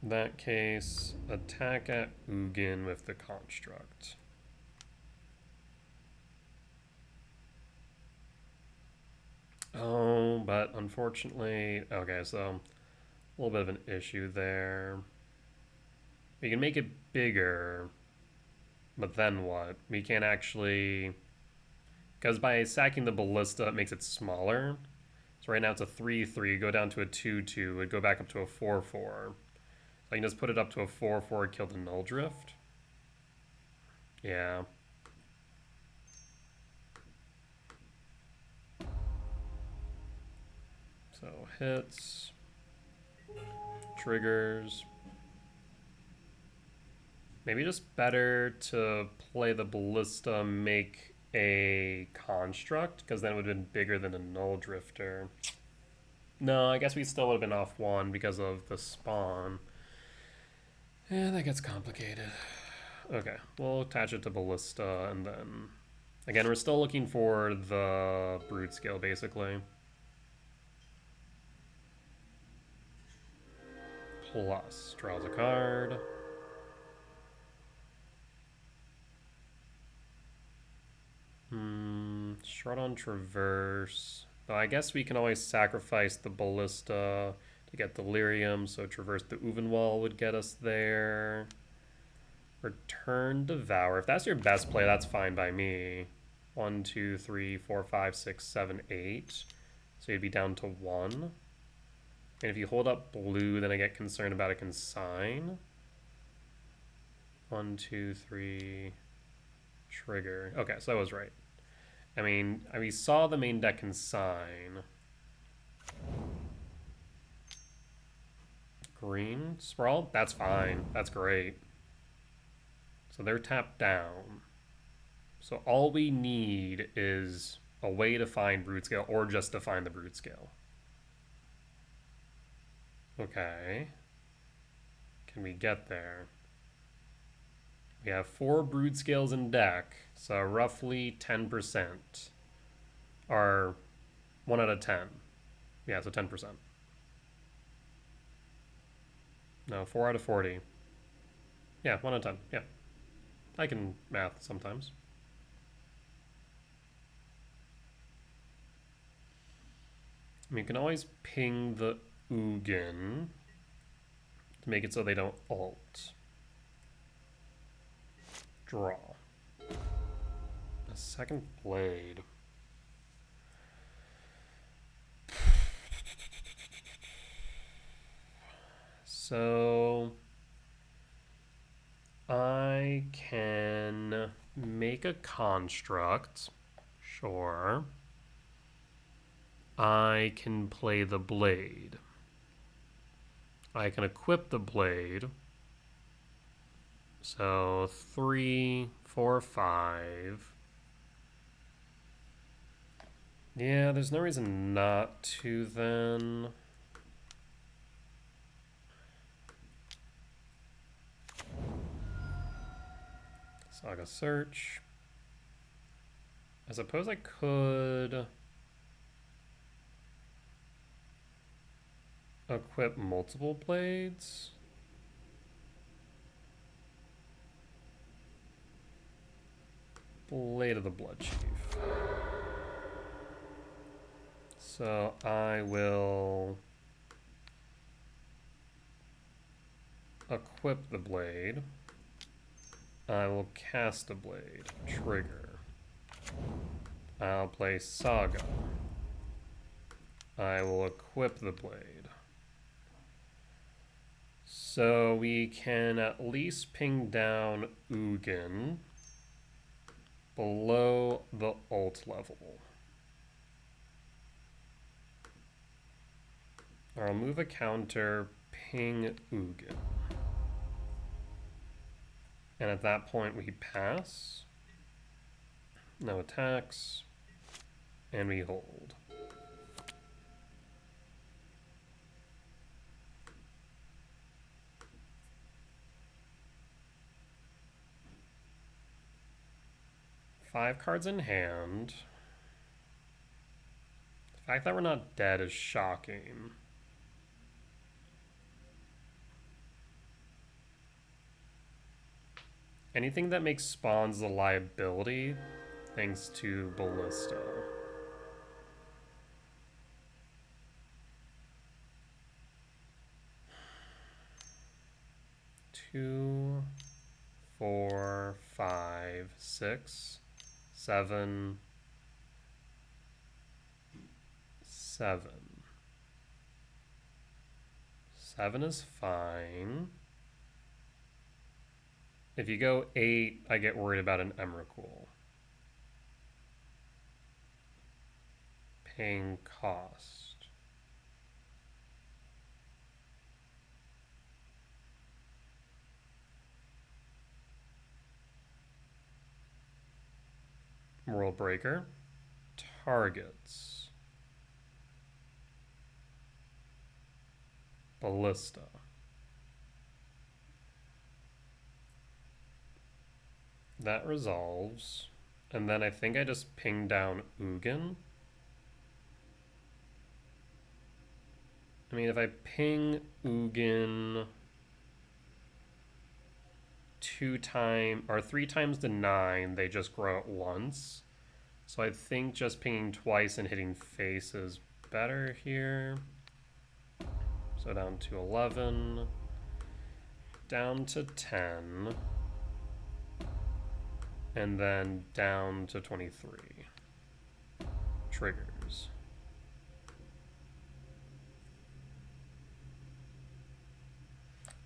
In that case, attack at Ugin with the Construct. Oh, but unfortunately, okay, so a little bit of an issue there. We can make it bigger, but then what? We can't actually, because by sacking the Ballista, it makes it smaller. So right now it's a 3-3, go down to a 2-2, would go back up to a 4-4. So I can just put it up to a 4-4, kill the Null Drift. Yeah. So hits, triggers. Maybe just better to play the Ballista, make a Construct, because then it would have been bigger than a Null Drifter. No, I guess we still would have been off one because of the spawn. Yeah, that gets complicated. Okay, we'll attach it to Ballista, and then... Again, we're still looking for the Broodscale, basically. Plus, draws a card. Shroud on Traverse. Though I guess we can always sacrifice the Ballista to get Delirium, so Traverse the Uvenwall would get us there. Return Devour. If that's your best play, that's fine by me. 1, 2, 3, 4, 5, 6, 7, 8. So you'd be down to 1. And if you hold up blue, then I get concerned about a Consign. 1, 2, 3. Trigger. Okay, so I was right. I mean, we saw the main deck Consign. Green Sprawl? That's fine. That's great. So they're tapped down. So all we need is a way to find Broodscale, or just to find the Broodscale. Okay. Can we get there? We have 4 Broodscales in deck, so roughly 10%. Or 1 out of 10. Yeah, so 10%. No, 4 out of 40. Yeah, 1 out of 10. Yeah. I can math sometimes. I mean, you can always ping the Ugin to make it so they don't ult. Draw. A second blade. So I can make a construct, sure. I can play the blade. I can equip the blade. So 3, 4, 5. Yeah, there's no reason not to then. Saga Search. I suppose I could equip multiple blades. Blade of the Blood Chief. So I will equip the blade. I will cast a blade. Trigger. I'll play Saga. I will equip the blade. So we can at least ping down Ugin below the ult level. I'll move a counter, ping Ugin. And at that point we pass. No attacks. And we hold. Five cards in hand. fact that we're not dead is shocking. Anything that makes spawns a liability, thanks to Ballista. Two, 4, 5, 6, 7, 7. 7 is fine. If you go 8, I get worried about an Emrakul. Paying cost. World Breaker. Targets. Ballista. That resolves. And then I think I just ping down Ugin. I mean, if I ping Ugin 3 times to 9, they just grow at once. So I think just pinging twice and hitting face is better here. So down to 11, down to 10, and then down to 23. Triggers.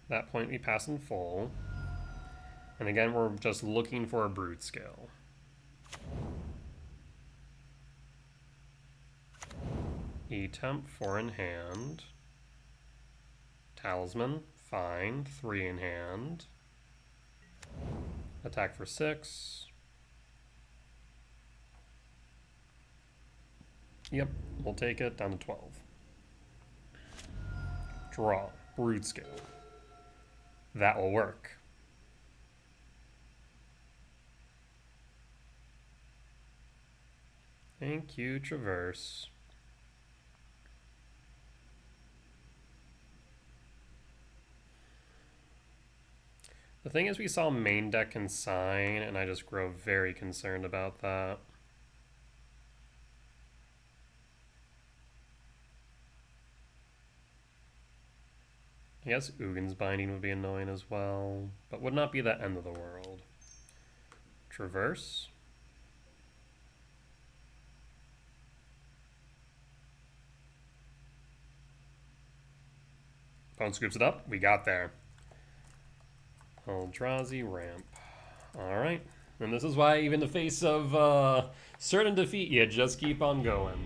At that point we pass in full. And again, we're just looking for a Broodscale. E-Temp, 4 in hand. Talisman, fine, 3 in hand. Attack for 6. Yep, we'll take it down to 12. Draw, Broodscale. That will work. Thank you, Traverse. The thing is, we saw main deck consign, and I just grow very concerned about that. I guess Ugin's Binding would be annoying as well, but would not be the end of the world. Traverse. Opponent scoops it up. We got there. Eldrazi Ramp. Alright. And this is why, even in the face of certain defeat, you just keep on going.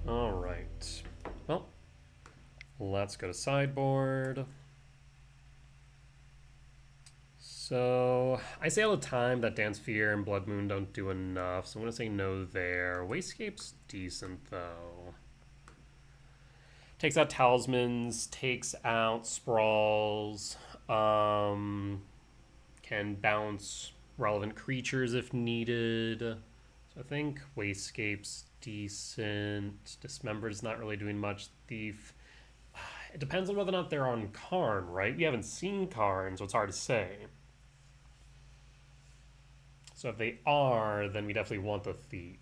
Alright. Well, let's go to sideboard. So, I say all the time that Dance Fear and Blood Moon don't do enough, so I'm going to say no there. Wastecape's decent, though. Takes out Talismans, takes out Sprawls, can bounce relevant creatures if needed. So I think Wastecape's decent. Dismembered's not really doing much. Thief. It depends on whether or not they're on Karn, right? We haven't seen Karn, so it's hard to say. So if they are, then we definitely want the Thief.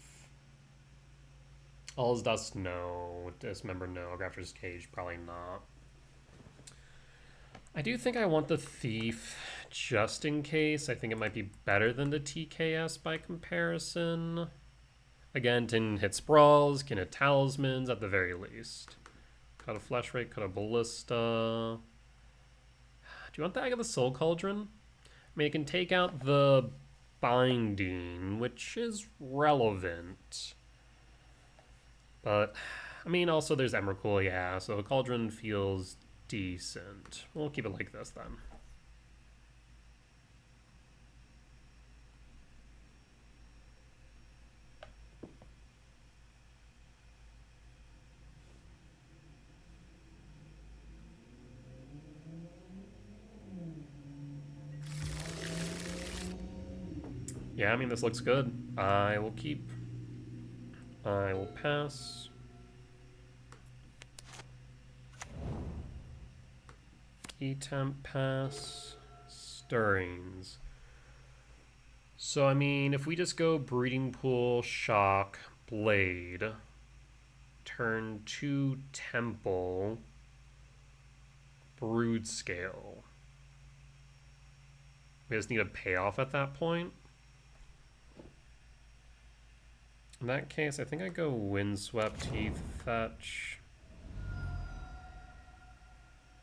All's Dust, no. Dismember, no. Grafter's Cage, probably not. I do think I want the Thief just in case. I think it might be better than the TKS by comparison. Again, can hit Sprawls, can hit Talismans at the very least. Cut a Flesh Rake, cut a Ballista. Do you want the Egg of the Soul Cauldron? I mean, it can take out the Binding, which is relevant. But, I mean, also there's Emrakul, yeah, so the Cauldron feels decent. We'll keep it like this, then. Yeah, I mean, this looks good. I will keep I will pass. E-temp pass. Stirrings. So, I mean, if we just go Breeding Pool, Shock, Blade, turn 2 Temple, Broodscale. We just need a payoff at that point. In that case, I think I go Windswept Heath Fetch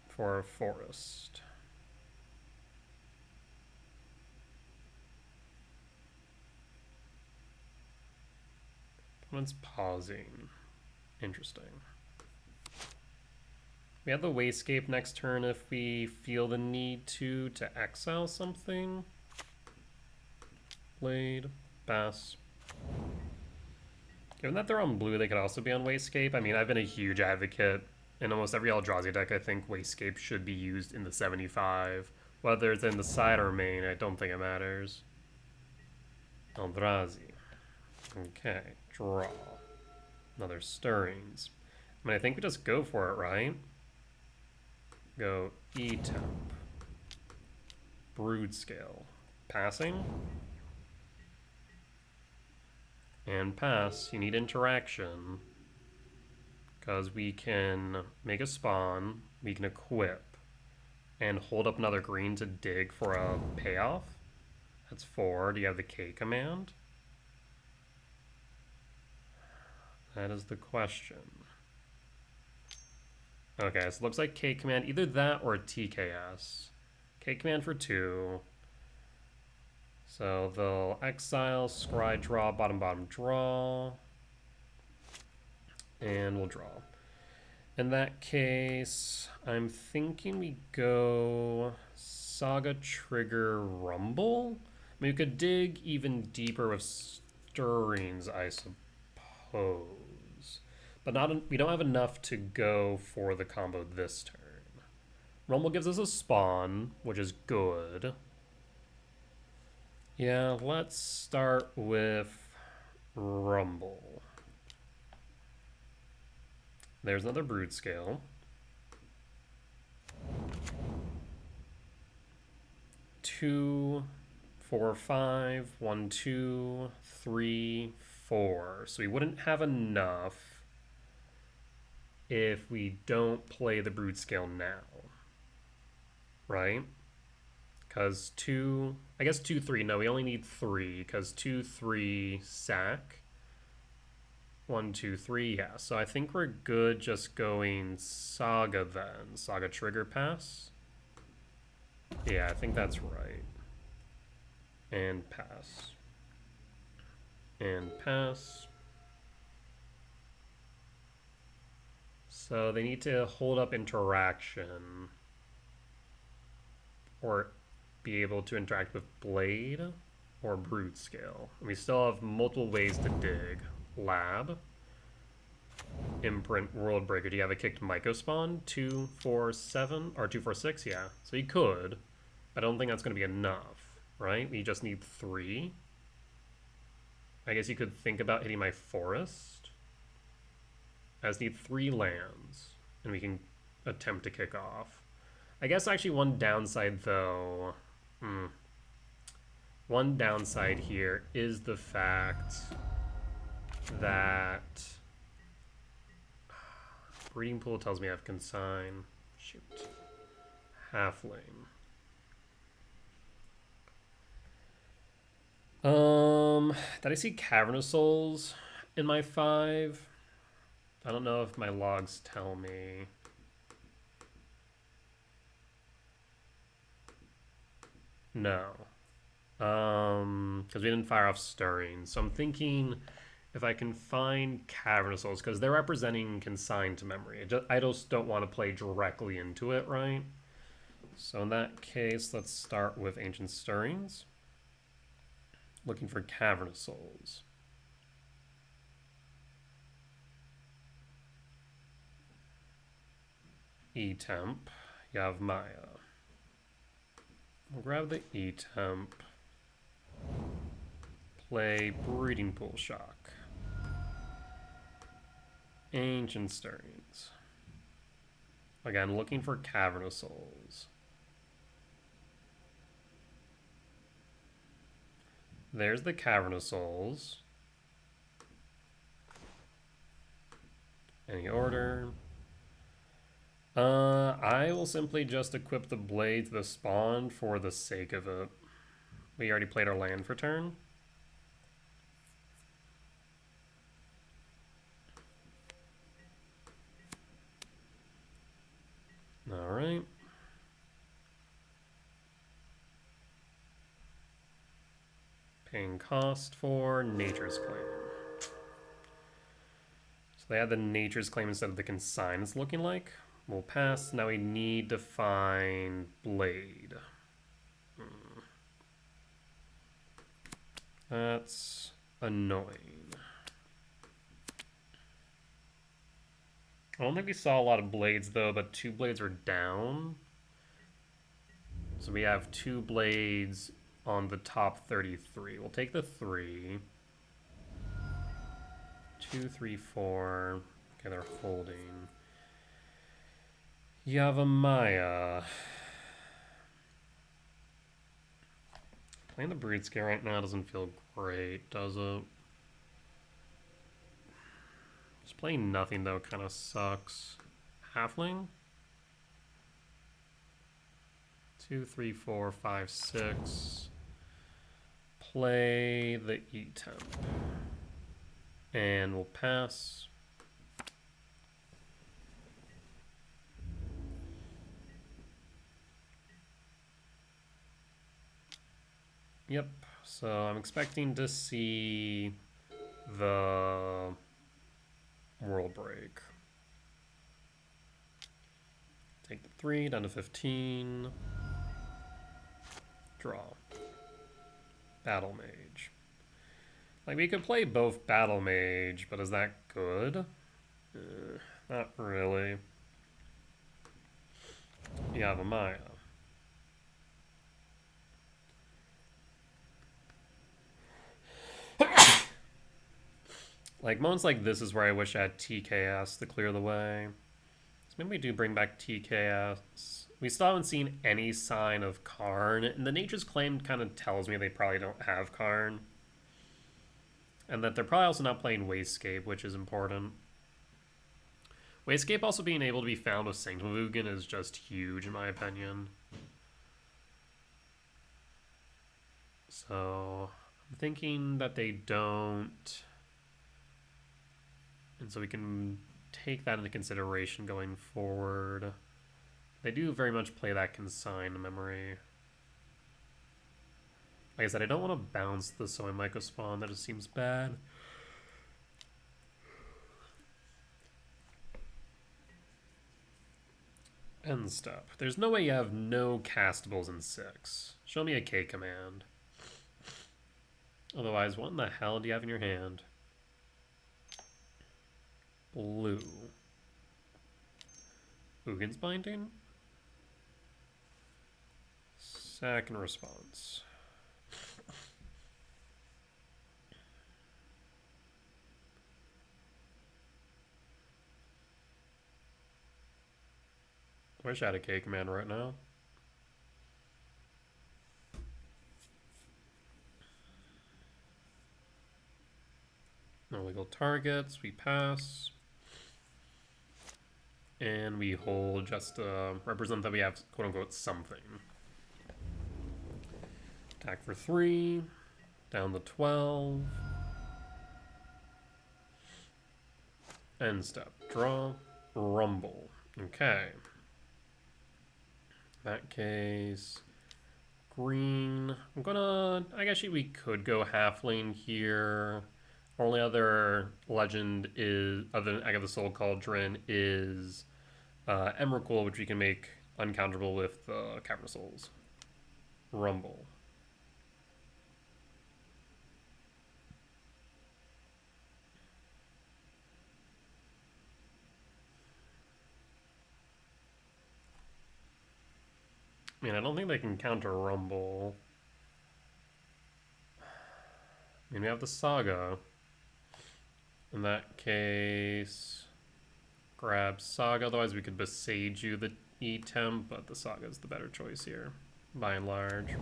for a forest. Opponent's pausing. Interesting. We have the Wastegate next turn if we feel the need to exile something. Blade, Bass. Given that they're on blue, they could also be on Wastegate. I mean, I've been a huge advocate in almost every Eldrazi deck. I think Wastegate should be used in the 75. Whether it's in the side or main, I don't think it matters. Eldrazi. Okay, draw. Another Stirrings. I mean, I think we just go for it, right? Go E-temp. Broodscale. Passing. And pass. You need interaction. Because we can make a spawn. We can equip. And hold up another green to dig for a payoff. That's 4. Do you have the K command? That is the question. Okay, so it looks like K command, either that or a TKS. K command for 2. So they'll exile, scry, draw, bottom, draw. And we'll draw. In that case, I'm thinking we go Saga, Trigger, Rumble. I mean, we could dig even deeper with Stirrings, I suppose. But we don't have enough to go for the combo this turn. Rumble gives us a spawn, which is good. Yeah, let's start with Rumble. There's another Broodscale. 2, 4, 5, 1, 2, 3, 4. So we wouldn't have enough if we don't play the Broodscale now. Right? Because 2, I guess 2, 3. No, we only need 3 because 2, 3 sack. 1, 2, 3, yeah. So I think we're good just going Saga then. Saga Trigger Pass. Yeah, I think that's right. And pass. And pass. So they need to hold up interaction. Or be able to interact with Blade or Broodscale. We still have multiple ways to dig. Lab. Imprint, World Breaker. Do you have a kicked Myco spawn? 2, 4, 7? Or 2, 4, 6? Yeah. So you could. But I don't think that's going to be enough. Right? We just need 3. I guess you could think about hitting my forest. I just need 3 lands. And we can attempt to kick off. I guess actually one downside though. One downside here is the fact that Breeding Pool tells me I have Consign. Shoot. Halfling. Did I see Cavern of Souls in my 5? I don't know if my logs tell me. No. Because we didn't fire off Stirring. So I'm thinking if I can find Cavern of Souls, because they're representing Consigned to Memory. I just don't want to play directly into it, right? So in that case, let's start with Ancient Stirrings. Looking for Cavern of Souls. E-temp. You have Maya. We'll grab the E-temp. Play Breeding Pool Shock. Ancient Stirrings. Again, looking for Cavernous Souls. There's the Cavernous Souls. Any order? I will simply just equip the blade to the spawn for the sake of it. We already played our land for turn. Alright. Paying cost for Nature's Claim. So they had the Nature's Claim instead of the Consign it's looking like. We'll pass. Now we need to find Blade. That's annoying. I don't think we saw a lot of blades though, but 2 blades are down. So we have 2 blades on the top 33. We'll take the 3. 2, 3, 4. Okay, they're holding. Yavimaya. Playing the Broodscale right now doesn't feel great, does it? Just playing nothing though kind of sucks. Halfling? 2, 3, 4, 5, 6. Play the E-Temp. And we'll pass. Yep, so I'm expecting to see the World Break. Take the 3 down to 15. Draw. Battle Mage. Like, we could play both Battle Mage, but is that good? Not really. Yavimaya. Like, moments like this is where I wish I had TKS to clear the way. So maybe we do bring back TKS. We still haven't seen any sign of Karn, and the Nature's Claim kind of tells me they probably don't have Karn. And that they're probably also not playing Wastegate, which is important. Wastegate also being able to be found with Sanctum of Ugin is just huge, in my opinion. So, I'm thinking that they don't. And so we can take that into consideration going forward. They do very much play that consign memory. Like I said, I don't want to bounce the Soy Myco spawn. That just seems bad. End step. There's no way you have no castables in 6. Show me a K command. Otherwise, what in the hell do you have in your hand? Blue. Ugin's Binding? Second response. I wish I had a K command right now. No legal targets, we pass. And we hold just to represent that we have quote-unquote something. Attack for 3. Down to 12. End step. Draw. Rumble. Okay. In that case, green. I guess we could go halfling here. Only other legend is, other than Egg of the Soul Cauldron, is Emrakul, which we can make uncounterable with Cavern Souls. Rumble. I mean, I don't think they can counter Rumble. I mean, we have the Saga. In that case, grab Saga. Otherwise, we could Besage you the E-Temp, but the Saga is the better choice here, by and large.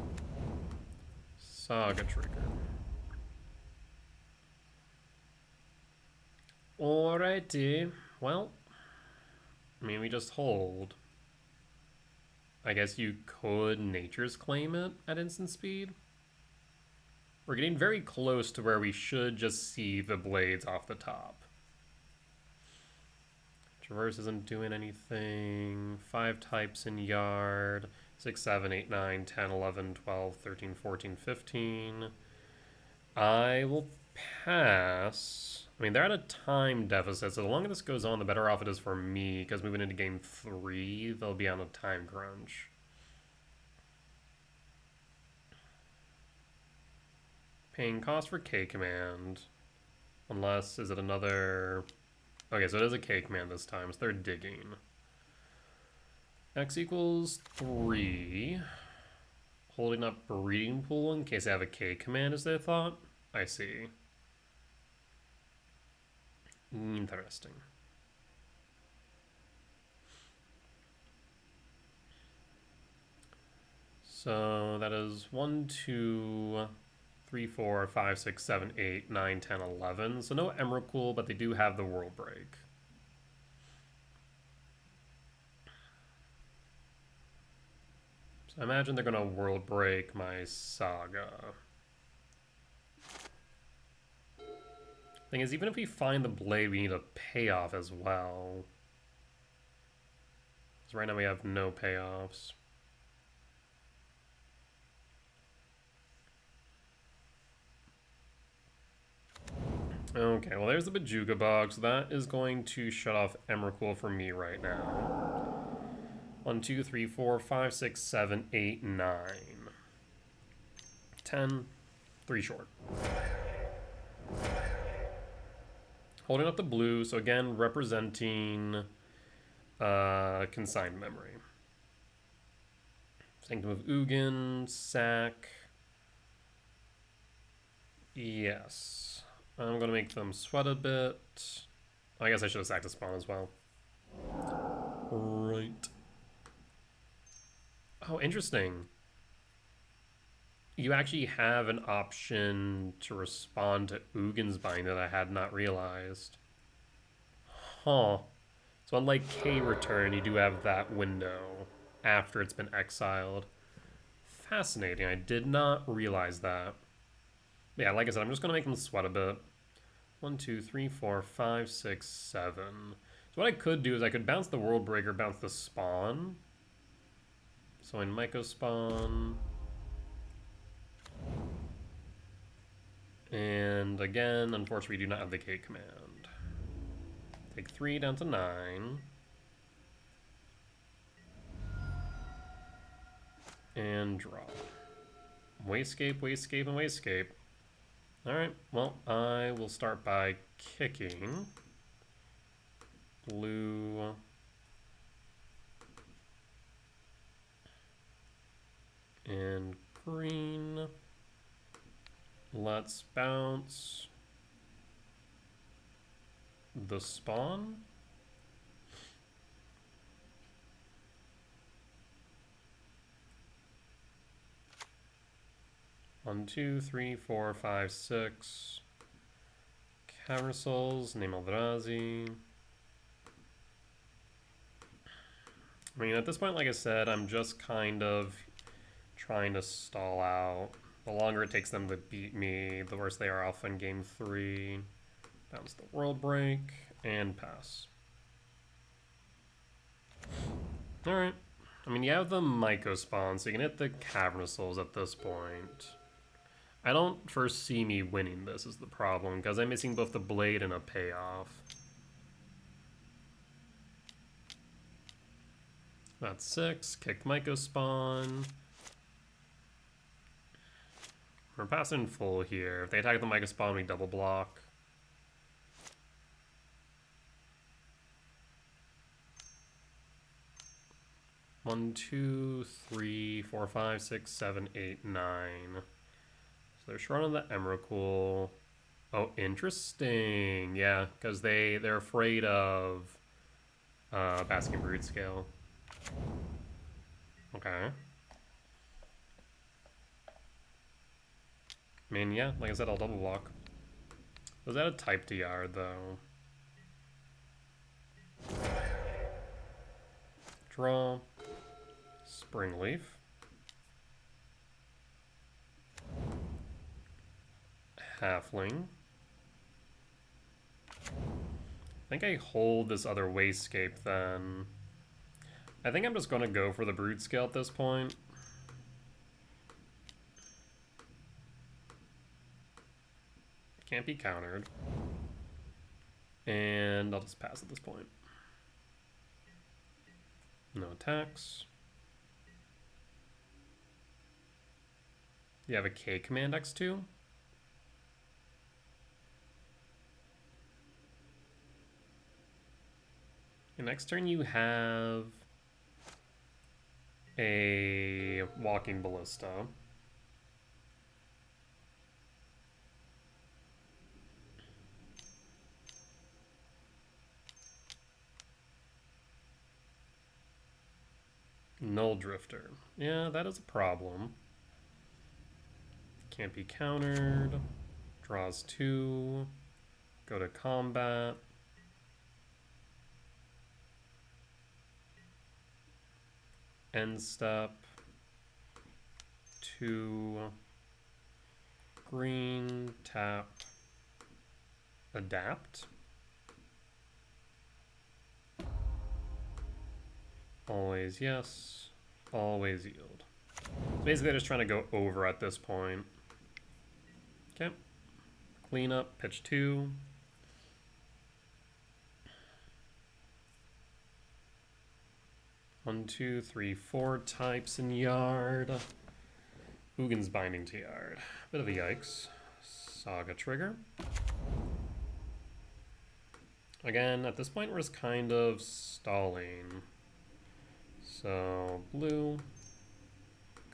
Saga trigger. Alrighty. Well, I mean, we just hold. I guess you could Nature's Claim it at instant speed. We're getting very close to where we should just see the blades off the top. Traverse isn't doing anything. 5 types in yard. 6, 7, 8, 9, 10, 11, 12, 13, 14, 15. I will pass. I mean, they're at a time deficit, so the longer this goes on, the better off it is for me, because moving into game 3, they'll be on a time crunch. Paying cost for K command. Unless, is it another... Okay, so it is a K command this time, so they're digging. X equals 3. Holding up Breeding Pool in case I have a K command, as they thought. I see. Interesting. So that is 1, 2, 3, 4, 5, 6, 7, 8, 9, 10, 11. So no Emrakul, but they do have the World Break. So I imagine they're going to World Break my Saga. Thing is, even if we find the blade, we need a payoff as well. Because right now we have no payoffs. Okay, well there's the Bajuga box. That is going to shut off Emrakul for me right now. 1, 2, 3, 4, 5, 6, 7, 8, 9. 10. 3 short. Holding up the blue, so again, representing consigned memory. Sanctum of Ugin, sack. Yes. I'm going to make them sweat a bit. I guess I should have sacked a spawn as well. Right. Oh, interesting. You actually have an option to respond to Ugin's bind that I had not realized. Huh. So unlike K return, you do have that window after it's been exiled. Fascinating. I did not realize that. Yeah, like I said, I'm just going to make them sweat a bit. 1, 2, 3, 4, 5, 6, 7. So what I could do is I could bounce the World Breaker, bounce the spawn. So in Myco spawn. And again, unfortunately, we do not have the K command. Take 3 down to 9. And draw. Wasescape, wasescape, and wasescape. Alright, well, I will start by kicking. Blue. And green. Let's bounce the spawn. One, 2, 3, 4, 5, 6. Cavern Souls, name Eldrazi. I mean, at this point, like I said, I'm just kind of trying to stall out. The longer it takes them to beat me, the worse they are off in game 3. Bounce the World Break, and pass. Alright. I mean, you have the Myco spawn, so you can hit the Cavern Souls at this point. I don't foresee me winning this is the problem, because I'm missing both the blade and a payoff. That's 6. Kick Myco spawn. We're passing full here. If they attack the Myco spawn, we double block. One, 2, 3, 4, 5, 6, 7, 8, 9. So they're short on the Emrakul. Oh, interesting. Yeah, because they're afraid of Basking Broodscale. Okay. I mean, yeah, like I said, I'll double block. Was that a type DR, though? Draw. Springleaf. Halfling. I think I hold this other Wayscape then. I think I'm just going to go for the Broodscale at this point. Can't be countered. And I'll just pass at this point. No attacks. You have a K command X2? And next turn you have a Walking Ballista. Null Drifter. Yeah, that is a problem. Can't be countered. Draws 2. Go to combat. End step. 2. Green. Tap. Adapt. Always yes. Always yield. So basically, they're just trying to go over at this point. Okay. Clean up. Pitch 2. One, two, three, 4 types in yard. Ugin's Binding to yard. Bit of a yikes. Saga trigger. Again, at this point, we're just kind of stalling. So, blue,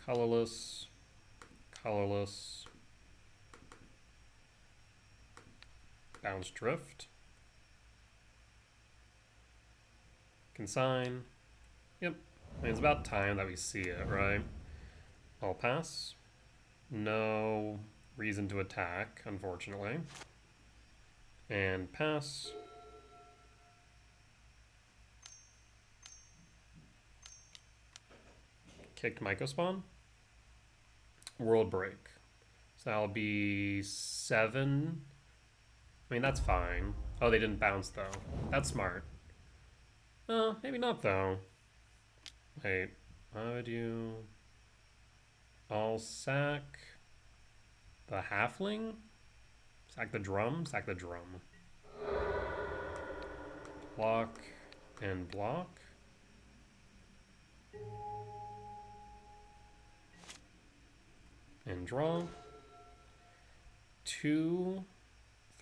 colorless, colorless, bounce drift, consign. Yep, I mean, it's about time that we see it, right? I'll pass. No reason to attack, unfortunately. And pass. Kicked Mycospawn. World Break. So that'll be 7. I mean, that's fine. Oh, they didn't bounce, though. That's smart. Maybe not, though. Wait, how would you... I'll sack the halfling? Sack the drum? Sack the drum. Block and block. And draw. 2,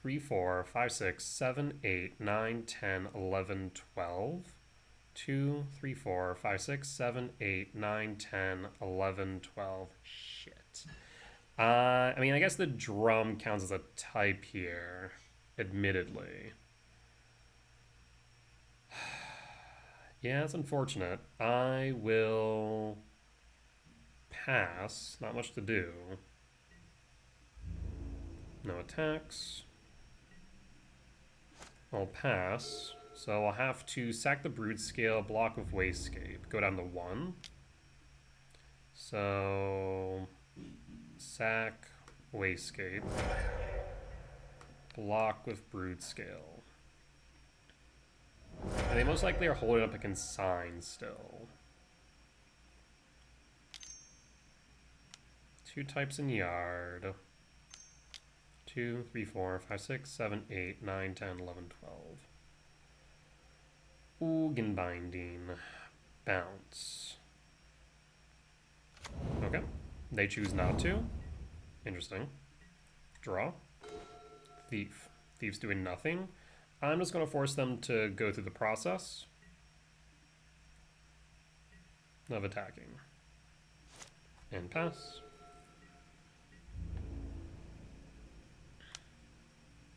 3, 4, 5, 6, 7, 8, 9, 10, 11, 12. 2, 3, 4, 5, 6, 7, 8, 9, 10, 11, 12. Shit. I mean, I guess the drum counts as a type here, admittedly. Yeah, it's unfortunate. I will pass. Not much to do. No attacks. I'll pass. So I'll have to sack the Broodscale, block with Wayscape, go down to 1. So sack Wayscape, block with Broodscale. And they most likely are holding up a consign still. 2 types in yard. 2, 3, 4, 5, 6, 7, 8, 9, 10, 11, 12. Ugin Binding. Bounce. Okay. They choose not to. Interesting. Draw. Thief. Thief's doing nothing. I'm just going to force them to go through the process of attacking. And pass.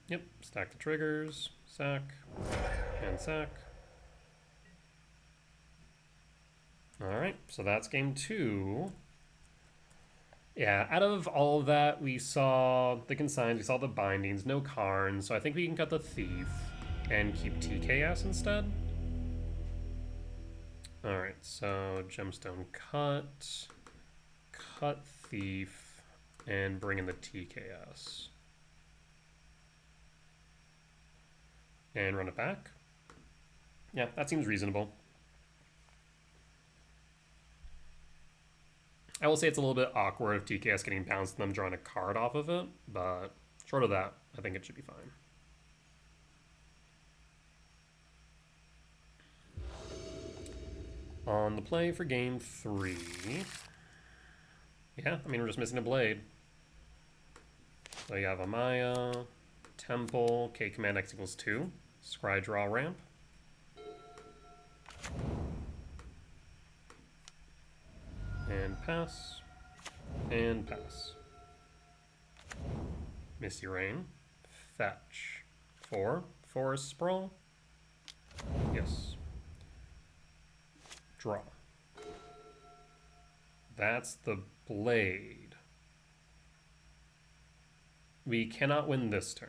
Yep. Stack the triggers. Sack. And sack. Alright, so that's game 2. Yeah, out of all of that, we saw the consigns, we saw the bindings, no Karns, so I think we can cut the Thief and keep TKS instead. Alright, so Gemstone cut, cut Thief, and bring in the TKS. And run it back. Yeah, that seems reasonable. I will say it's a little bit awkward if TKS getting bounced and them drawing a card off of it, but short of that, I think it should be fine. On the play for game 3. Yeah, I mean, we're just missing a blade. So you have Amaya, Temple, K command X equals 2, Scry draw ramp. And pass. And pass. Misty Rain. Fetch. 4. Forest Sprawl. Yes. Draw. That's the blade. We cannot win this turn.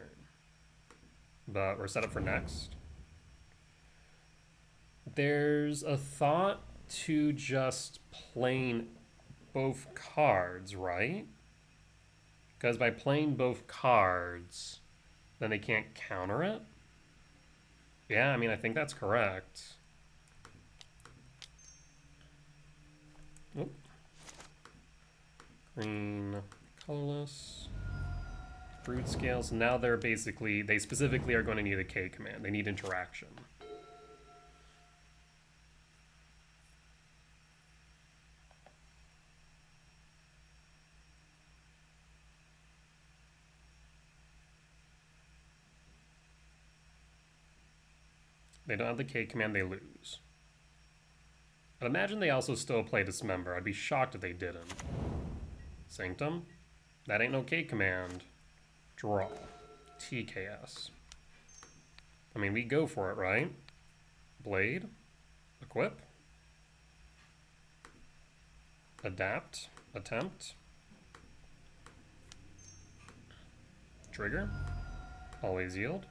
But we're set up for next. There's a thought to just playing both cards, right? Because by playing both cards, then they can't counter it. Yeah, I mean, I think that's correct. Oh. Green, colorless. Broodscale. So now they're basically, they specifically are going to need a K command. They need interaction. They don't have the K command, they lose. I'd imagine they also still play Dismember. I'd be shocked if they didn't. Sanctum? That ain't no K command. Draw. TKS. I mean, we go for it, right? Blade. Equip. Adapt. Attempt. Trigger. Always yield.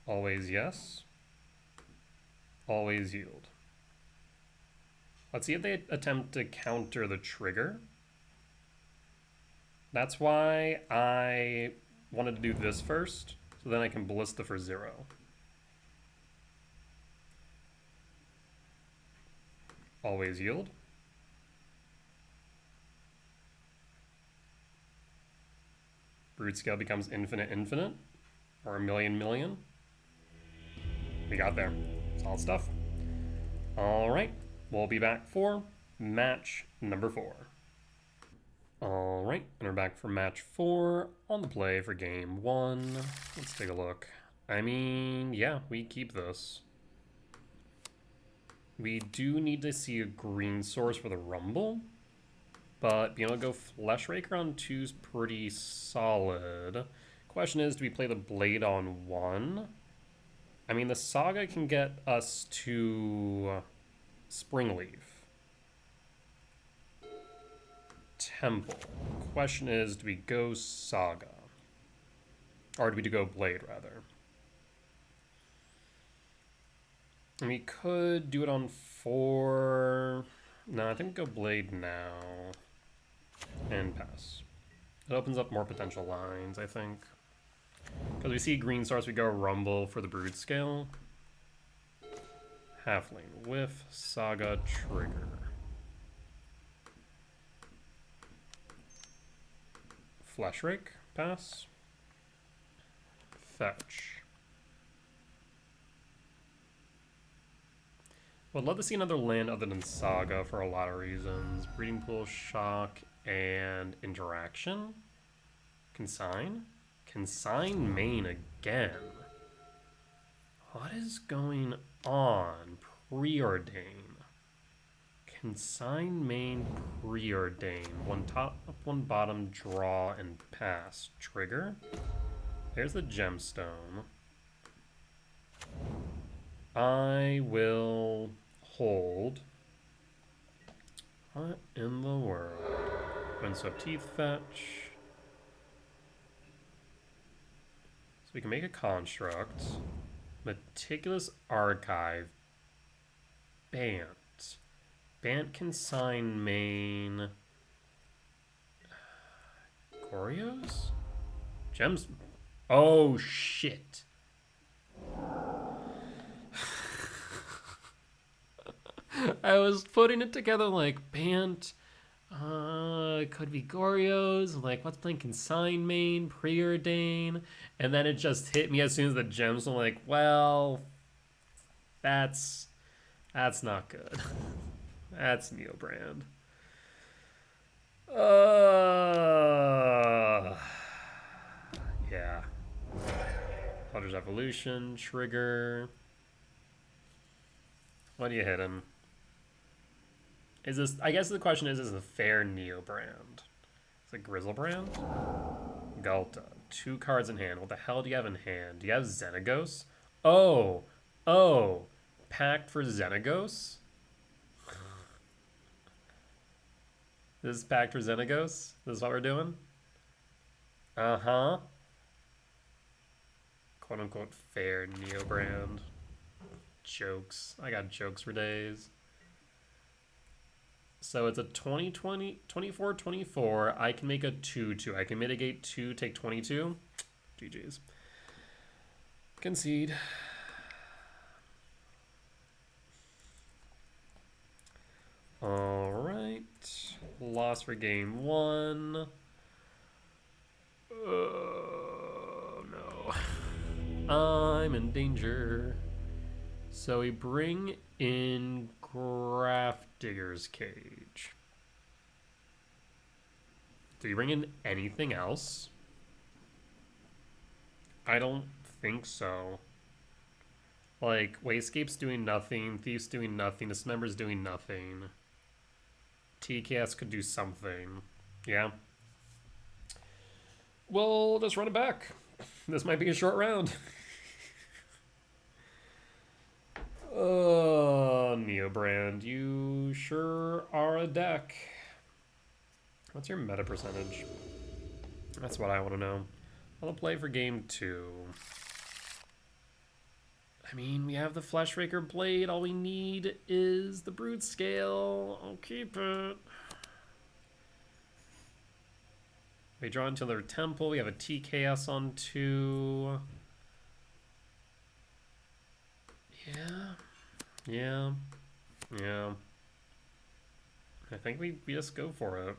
Always yes. Always yield. Let's see if they attempt to counter the trigger. That's why I wanted to do this first, so then I can Ballista for 0. Always yield. Broodscale becomes infinite, or a million. We got there. Solid stuff. All right, we'll be back for match number 4. All right, and we're back for match 4 on the play for game 1. Let's take a look. I mean, yeah, we keep this. We do need to see a green source for the Rumble, but being able to go Fleshraker on 2 is pretty solid. Question is, do we play the Blade on 1? I mean, the Saga can get us to Springleaf. Temple. Question is, do we go Saga? Or do we go Blade, rather? And we could do it on 4. No, I think we go Blade now. And pass. It opens up more potential lines, I think. Because we see green stars, we go Rumble for the Broodscale. Halfling, Whiff, Saga, Trigger. Fleshrake, pass. Fetch. Would love to see another land other than Saga for a lot of reasons. Breeding Pool, Shock, and Interaction. Consign? Consign main again. What is going on? Preordain. Consign main, preordain. One top, one bottom, draw, and pass. Trigger. There's the gemstone. I will hold. What in the world? Windswept Teeth fetch. So we can make a construct. Meticulous Archive. Bant. Bant consign main. Gorios? Gems. Oh, shit. I was putting it together like Bant. It could be Gorios. Like, what's playing Consign main, Preordain? And then it just hit me as soon as the gems. I'm like, well, that's not good. That's Neobrand. Yeah. Hunter's Evolution, Trigger. What do you hit him? Is this, I guess the question is a fair Neobrand? Is it Grizzlebrand? Galta. 2 cards in hand. What the hell do you have in hand? Do you have Xenagos? Oh. Pact for Xenagos? This is Pact for Xenagos? This is what we're doing? Uh-huh. Quote-unquote fair Neobrand. Jokes. I got jokes for days. So it's a 2020, 24, 24. I can make a 2-2. I can mitigate 2, take 22. GG's. Concede. All right. Loss for game 1. Oh, no. I'm in danger. So we bring in Grafdigger's Cage. Do you bring in anything else? I don't think so. Like, Wayscape's doing nothing, Thief's doing nothing, Dismember's doing nothing. TKS could do something. Yeah. Well, let's run it back. This might be a short round. Neobrand, you sure are a deck. What's your meta percentage? That's what I want to know. I'll play for game 2. I mean, we have the Fleshraker Blade. All we need is the Broodscale. I'll keep it. We draw into their temple. We have a TKS on 2. Yeah. I think we just go for it.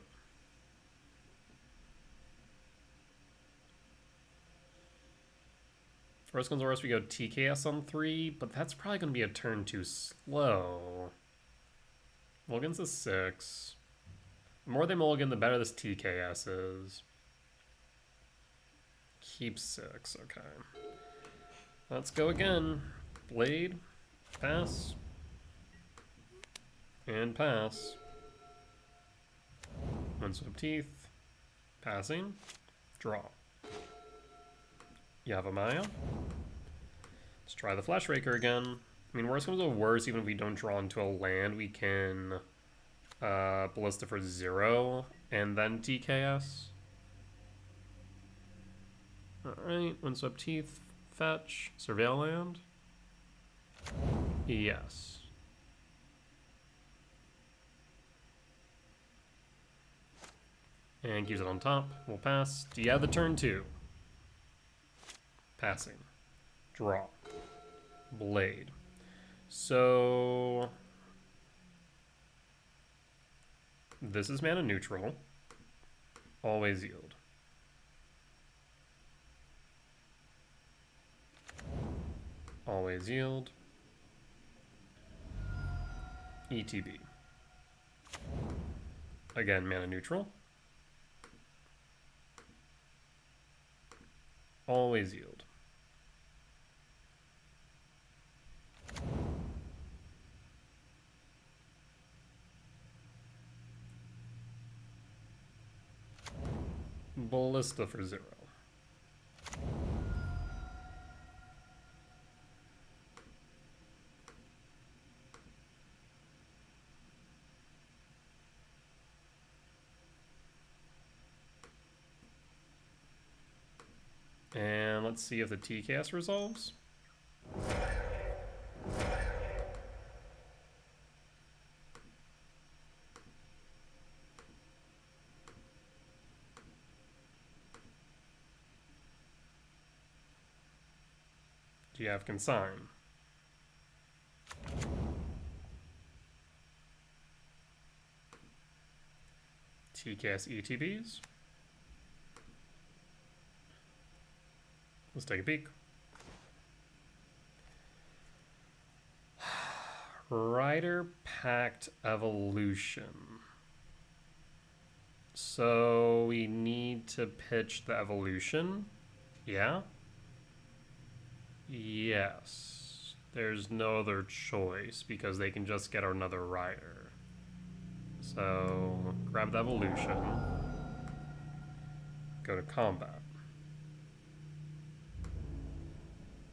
Worst comes to worst, we go TKS on 3, but that's probably going to be a turn too slow. Mulligan's a 6. The more they mulligan, the better this TKS is. Keep 6, okay. Let's go again. Blade, pass, and pass. Windswept Teeth, passing, draw. Yavimaya. Let's try the Fleshraker again. I mean, worst comes to worst, even if we don't draw into a land, we can Ballista for 0 and then TKS. Alright, Windswept Teeth, fetch, surveil land. Yes. And keeps it on top. We'll pass. Do you have the turn 2? Passing. Draw. Blade. So this is mana neutral. Always yield. Always yield. ETB. Again, mana neutral. Always yield. Ballista for 0. And let's see if the TKS resolves. Do you have consign? TKS ETBs. Let's take a peek. Rider Pact Evolution. So we need to pitch the evolution. Yeah? Yes. There's no other choice because they can just get another rider. So grab the evolution. Go to combat.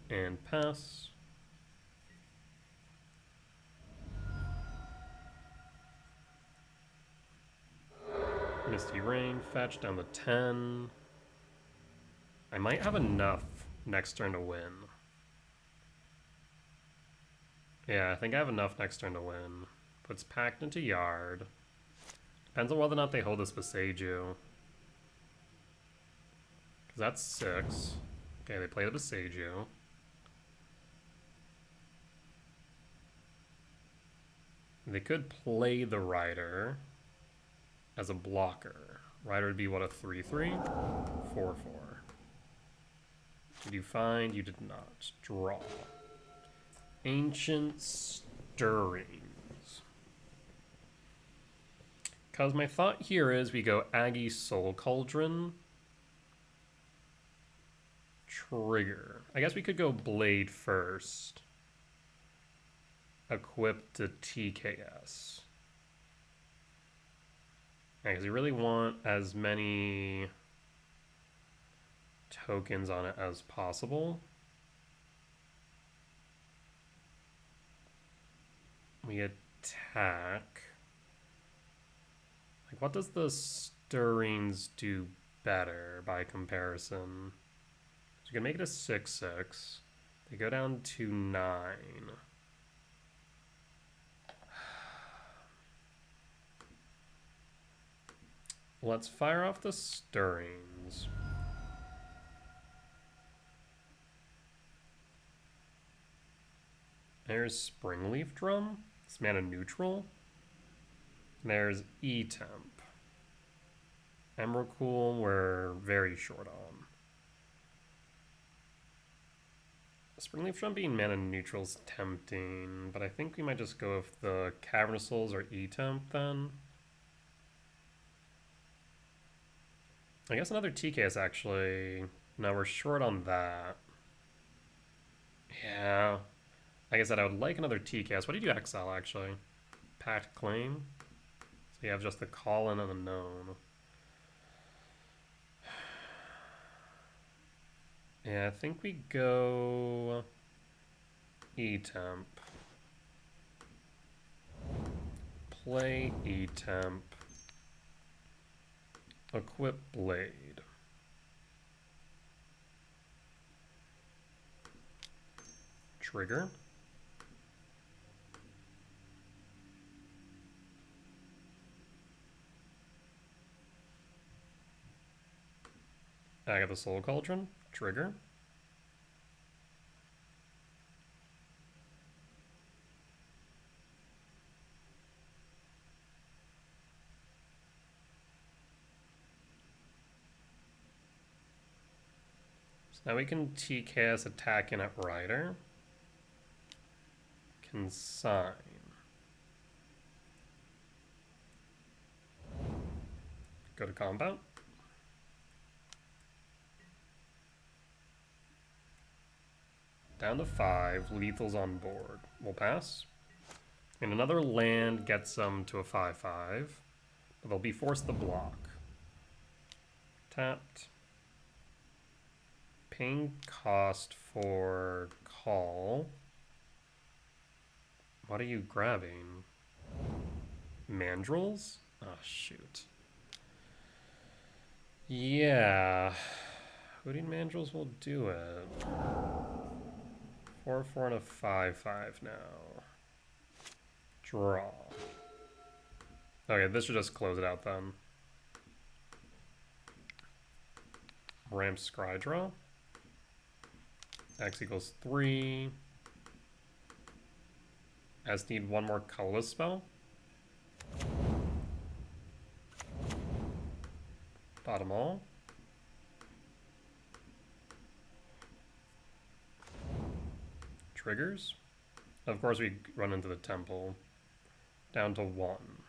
And pass. Misty Rain, fetch down to 10. I might have enough next turn to win. Yeah, I think I have enough next turn to win. Puts Pact into Yard. Depends on whether or not they hold this Besiju. Because that's 6. Okay, they play the Besiju. They could play the Rider as a blocker. Rider would be, what, a 3/3? 4/4. Did you find? You did not. Draw. Ancient Stirrings. Because my thought here is we go Aggie Soul Cauldron. Trigger. I guess we could go Blade first. Equip to TKS. Because you really want as many tokens on it as possible. We attack. Like, what does the Stirrings do better by comparison? So you can make it a 6/6. They go down to 9. Let's fire off the Stirrings. There's Springleaf Drum. It's mana neutral. There's E-Temp. Emrakul we're very short on. Springleaf Drum being mana neutral is tempting, but I think we might just go with the Cavernous Souls or E-Temp then. I guess another TKS actually. No, we're short on that. Yeah. Like I said, I would like another TKS. What did you exile actually? Pact Claim? So you have just the call in and the known. Yeah, I think we go E-Temp. Play E-Temp. Equip Blade. Trigger. I got the Soul Cauldron. Trigger. Now we can TKS attack in at Rider. Consign. Go to combat. Down to 5. Lethal's on board. We'll pass. And another land gets them to a 5/5. But they'll be forced to block. Tapped. Paying cost for call. What are you grabbing? Mandrills? Oh, shoot. Yeah. Hooting Mandrills will do it. 4/4 and a 5/5 now. Draw. Okay, this should just close it out then. Ramp Scry draw. X equals 3. S need one more colorless spell. Bottom all. Triggers. Of course we run into the temple. Down to 1.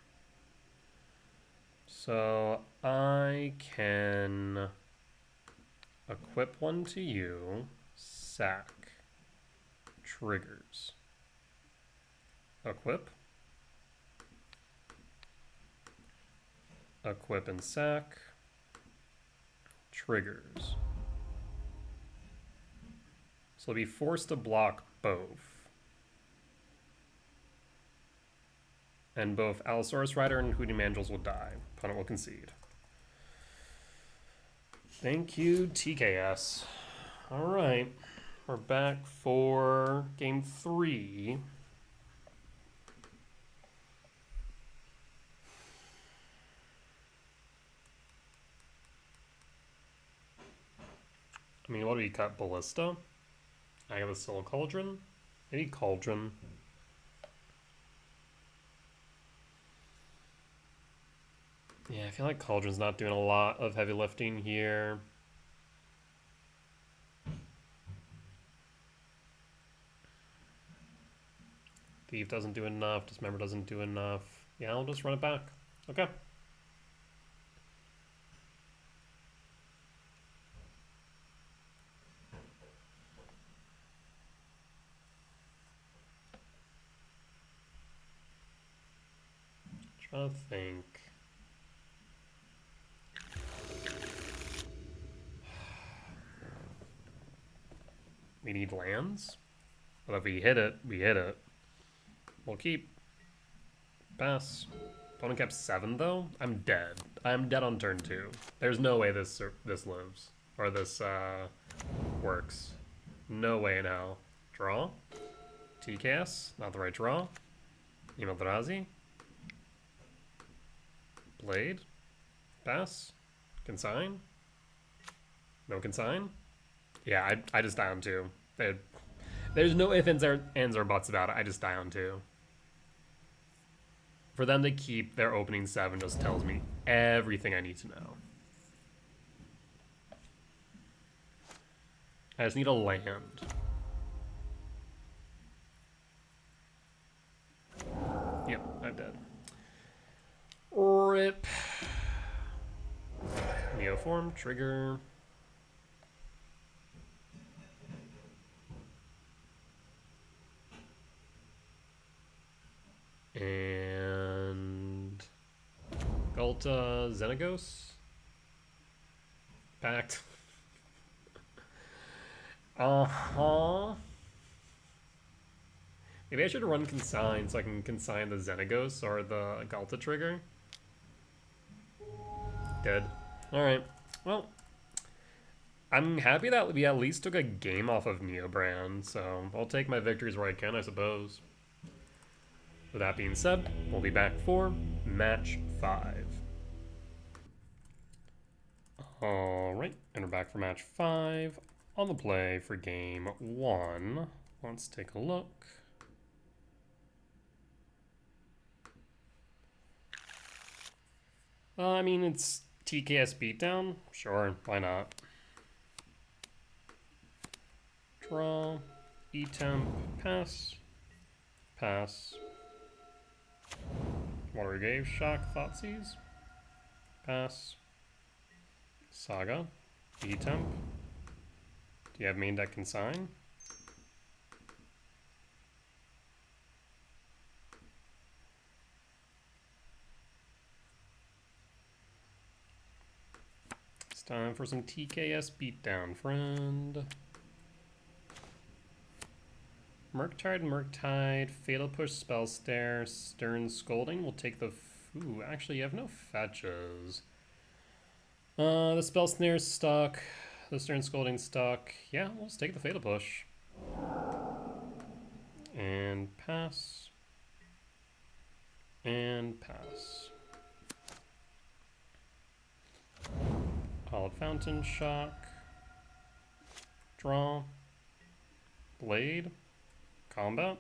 So I can equip one to you. Sack. Triggers. Equip. Equip and sack. Triggers. So they'll be forced to block both. And both Allosaurus Rider and Hooting Mandrills will die. Opponent will concede. Thank you, TKS. Alright. We're back for game 3. I mean, what do we cut? Ballista? I got a Soul Cauldron? Maybe Cauldron. Yeah, I feel like Cauldron's not doing a lot of heavy lifting here. Thief doesn't do enough. Dismember doesn't do enough. Yeah, I'll just run it back. Okay. Trying to think. We need lands. But if we hit it, we hit it. We'll keep. Pass. Opponent kept 7 though. I'm dead. I'm dead on turn 2. There's no way this lives or this works. No way in hell. Draw. TKS. Not the right draw. Eldrazi. Blade. Pass. Consign. No consign. Yeah, I just die on 2. There's no ifs, ands, or buts about it. I just die on 2. For them to keep their opening 7 just tells me everything I need to know. I just need a land. Yep, I'm dead. RIP. Neoform, trigger. And Gulta Xenagos. Pact. Maybe I should run Consign so I can consign the Xenagos or the Gulta trigger. Dead. Alright. Well, I'm happy that we at least took a game off of Neobrand, so I'll take my victories where I can, I suppose. With that being said, we'll be back for match 5. Alright, and we're back for match 5. On the play for game 1. Let's take a look. I mean, it's TKS beatdown. Sure, why not? Draw. E-temp. Pass. Pass. Water Gave, Shock, Thoughtseize. Pass. Saga. E-temp. Do you have main deck Consign? It's time for some TKS beatdown, friend. Murktide, Fatal Push, Spell Stare, Stern Scolding. We'll take the... Ooh, actually, you have no fetches. The Spell Snare's stuck. The Stern Scolding stuck. Yeah, we'll just take the Fatal Push. And pass. And pass. Hallowed Fountain, shock. Draw. Blade. Combat.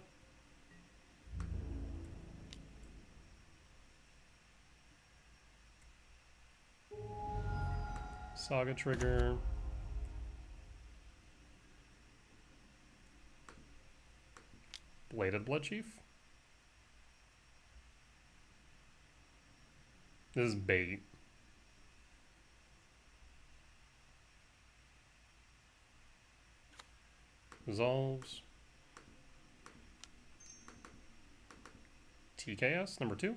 Saga trigger. Bladed Bloodchief. This is bait. Resolves. TKS, number 2.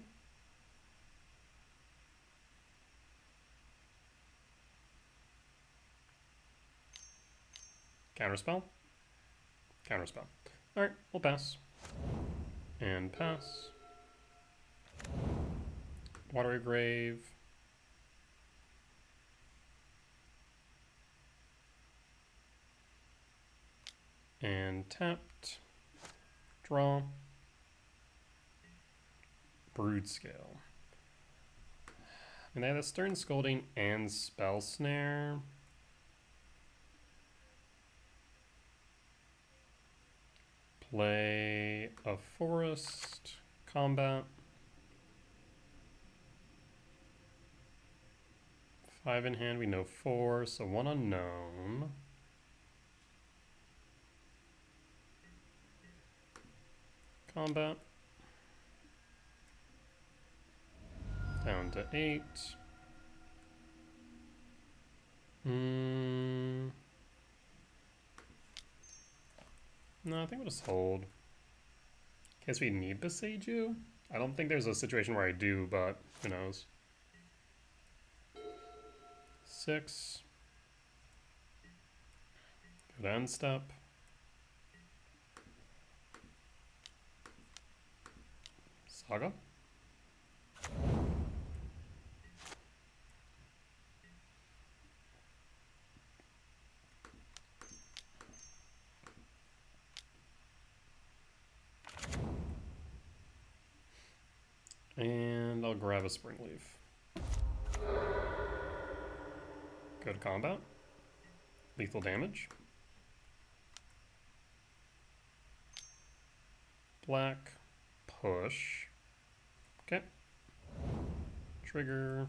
Counterspell. Counterspell. Alright, we'll pass. And pass. Watery Grave. And tapped. Draw. Broodscale. And they have a Stern Scolding and Spell Snare. Play a Forest. Combat. 5 in hand, we know 4, so 1 unknown. Combat. Down to 8. No, I think we'll just hold. Guess we need Besage. I don't think there's a situation where I do, but who knows. 6. Go to end step. Saga. And I'll grab a Spring Leaf. Go to combat. Lethal damage. Black. Push. Okay. Trigger.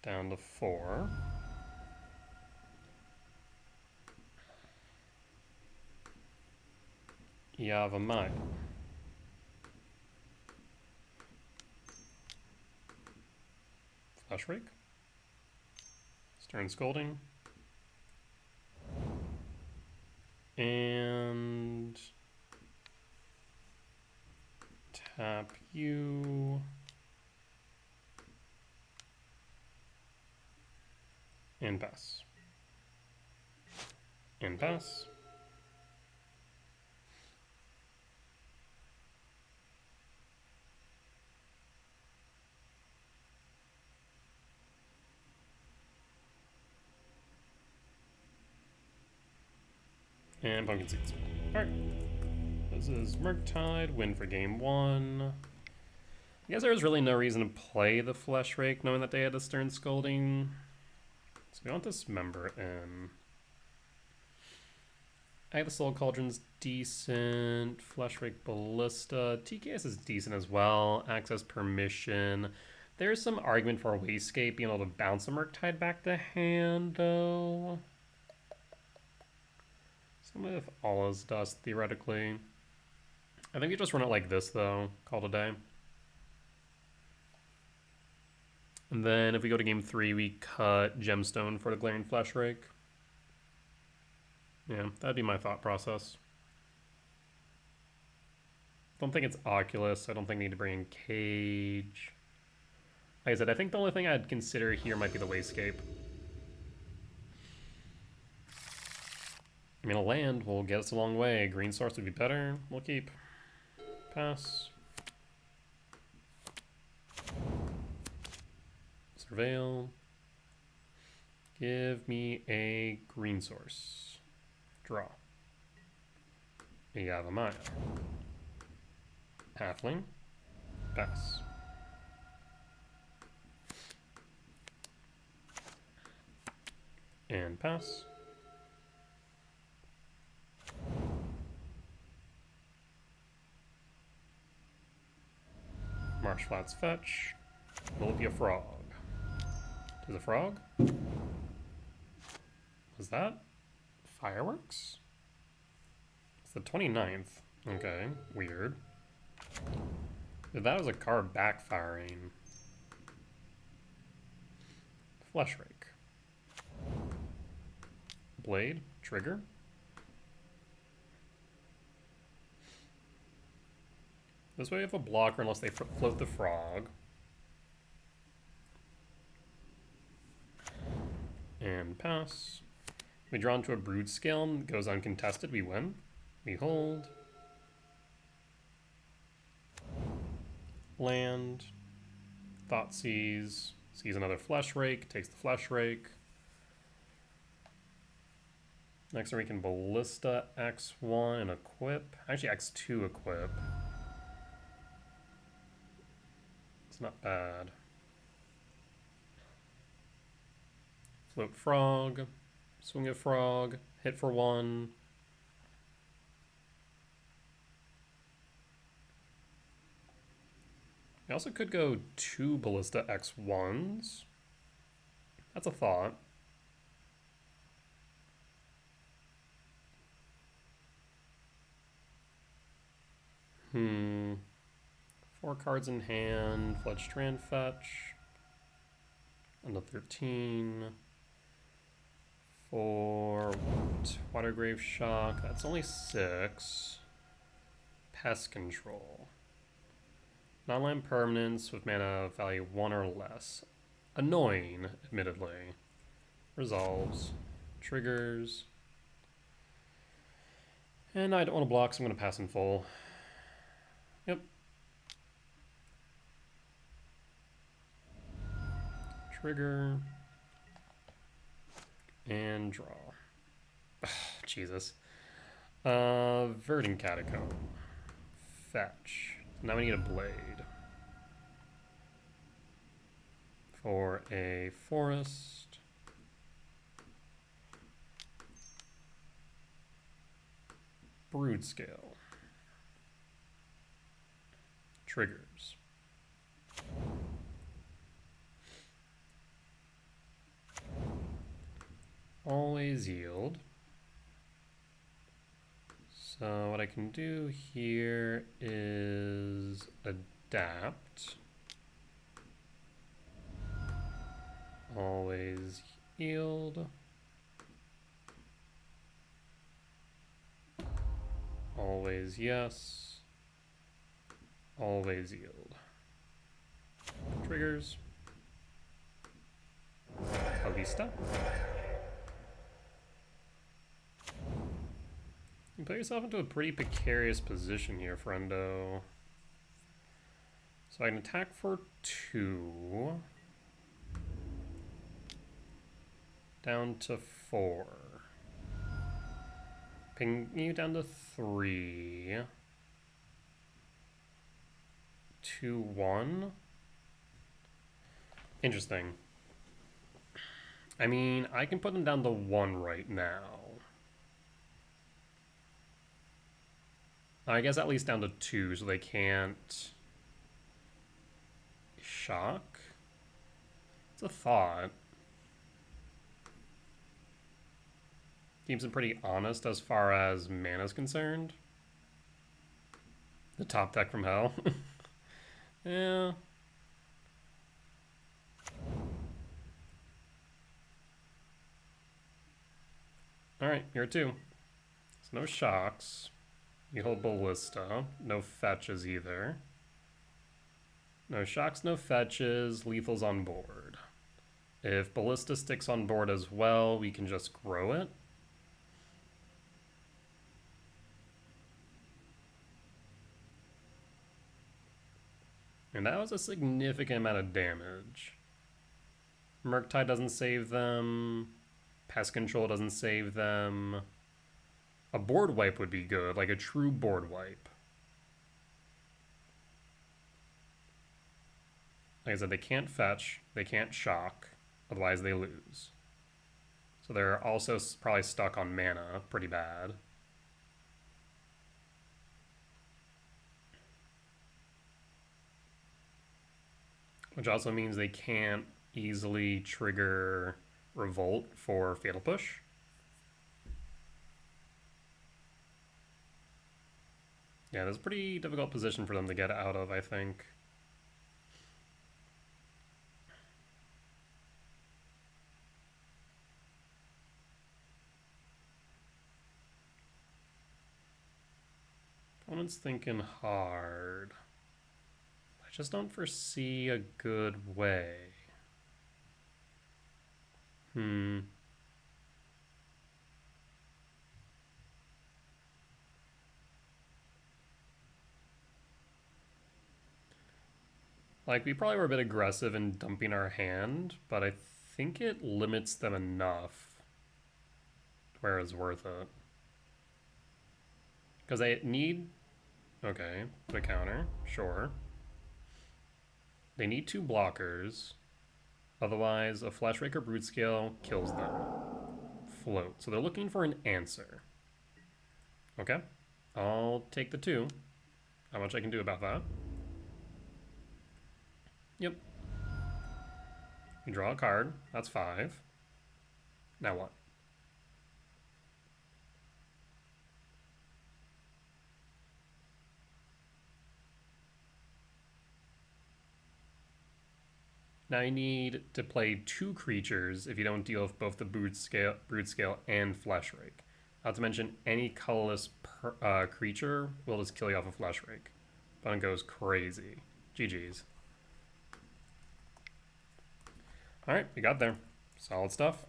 Down to 4. Yavimaya. Flash Rake. Stern Scolding. And tap you. And pass. And pass. And Pumpkin Seeds. Alright. This is Murktide, win for game 1. I guess there was really no reason to play the Flesh Rake, knowing that they had a Stern Scolding. So we want this member in. The Soul Cauldron's decent. Flesh Rake Ballista. TKS is decent as well. Access Permission. There's some argument for a Wayscape being able to bounce a Murktide back to hand, though. Some of Allah's Dust, theoretically. I think we just run it like this, though. Call it a day. And then if we go to game 3, we cut Gemstone for the Glaring Flesh Rake. Yeah, that'd be my thought process. Don't think it's Oculus. I don't think we need to bring in Cage. Like I said, I think the only thing I'd consider here might be the Wayscape. I mean, a land will get us a long way. Green source would be better. We'll keep. Pass. Surveil. Give me a green source. Draw. Yavimaya. Halfling. Pass. And pass. Marshflat's fetch. Will it be a frog? Is a frog? Was that fireworks? It's the 29th. Okay, weird. If that was a card backfiring. Flesh Rake. Blade. Trigger. This way we have a blocker unless they float the frog. And pass. We draw into a Broodscale, goes uncontested, we win. We hold. Land. Thoughtseize. Sees another Flesh Rake, takes the Flesh Rake. Next we can Ballista X1 and equip. Actually X2 equip. It's not bad. Float frog. Swing a frog. Hit for 1. We also could go 2 Ballista X1s. That's a thought. Hmm. 4 cards in hand. Fledged Strand fetch. Another 13. 4. Watergrave Shock. That's only 6. Pest Control. Non-land permanents with mana value 1 or less. Annoying, admittedly. Resolves. Triggers. And I don't want to block, so I'm going to pass in full. Yep. Trigger. And draw. Oh, Jesus. Verdant Catacomb. Fetch. Now we need a blade. For a forest. Broodscale. Triggers. Always yield. So what I can do here is adapt. Always yield. Always yes. Always yield. Triggers. Alista. You put yourself into a pretty precarious position here, friendo. So I can attack for 2. Down to 4. Ping you down to 3. 2-1. Interesting. I mean, I can put them down to 1 right now. I guess at least down to 2, so they can't shock. It's a thought. Keeps it pretty honest as far as mana is concerned. The top deck from hell. Yeah. Alright, you're 2. So no shocks. You hold Ballista. No fetches either. No shocks, no fetches. Lethal's on board. If Ballista sticks on board as well, we can just grow it. And that was a significant amount of damage. Murktide doesn't save them. Pest Control doesn't save them. A board wipe would be good, like a true board wipe. Like I said, they can't fetch, they can't shock, otherwise they lose. So they're also probably stuck on mana pretty bad. Which also means they can't easily trigger Revolt for Fatal Push. Yeah, that's a pretty difficult position for them to get out of, I think. Opponent's thinking hard. I just don't foresee a good way. Like, we probably were a bit aggressive in dumping our hand, but I think it limits them enough where it's worth it. Because they need... Okay, the counter, sure. They need 2 blockers. Otherwise, a Fleshwreak or Broodscale kills them. Float. So they're looking for an answer. Okay, I'll take the 2. How much I can do about that? Yep. You draw a card. That's 5. Now what? Now you need to play 2 creatures if you don't deal with both the Broodscale and Fleshwreak. Not to mention, any colorless creature will just kill you off a Fleshwreak. Opponent goes crazy. GG's. Alright, we got there. Solid stuff.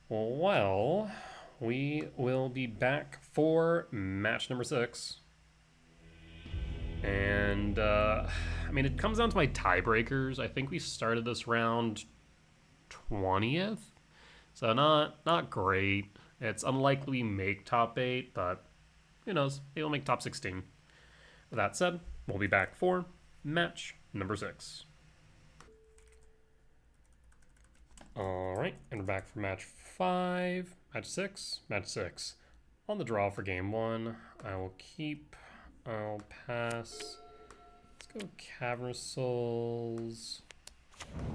Well, we will be back for match number 6. And, I mean, it comes down to my tiebreakers. I think we started this round 20th. So not great. It's unlikely we make top 8, but who knows? Maybe we'll make top 16. With that said, we'll be back for match number 6. Alright, and we're back for match 5. Match 6. Match 6. On the draw for game 1. I will keep... I'll pass. Let's go Cavernous Souls.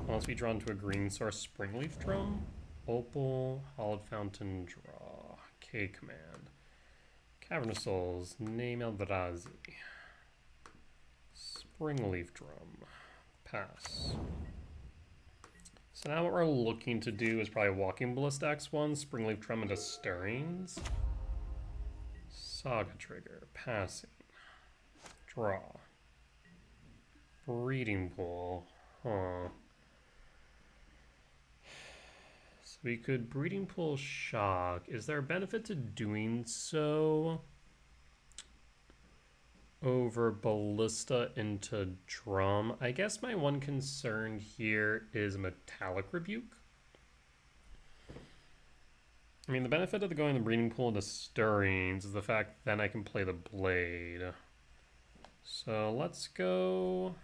Once we draw into a green source, Springleaf Drum. Opal, Hollowed Fountain, draw. K command. Cavernous Souls, name Eldrazi. Springleaf Drum. Pass. So now what we're looking to do is probably Walking Ballista X1, Springleaf Drum into Stirrings. Saga Trigger, passing. Draw. Breeding Pool. Huh. So we could Breeding Pool Shock. Is there a benefit to doing so over Ballista into Drum? I guess my one concern here is Metallic Rebuke. I mean, the benefit of going the Breeding Pool into Stirrings is the fact that then I can play the Blade. So let's go...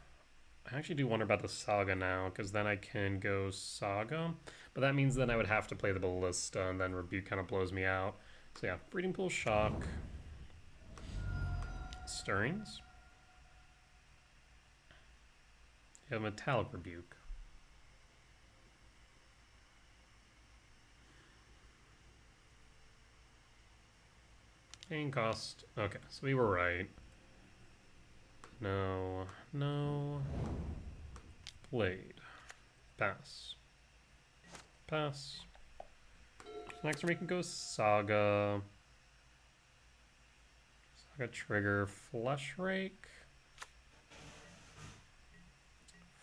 I actually do wonder about the Saga now, because then I can go Saga. But that means then I would have to play the Ballista, and then Rebuke kind of blows me out. So yeah, Breeding Pool Shock. Stirrings. You have Metallic Rebuke. Gain cost. Okay, so we were right. No. Blade. Pass. Pass. So next time we can go Saga. Saga Trigger. Fleshwreak.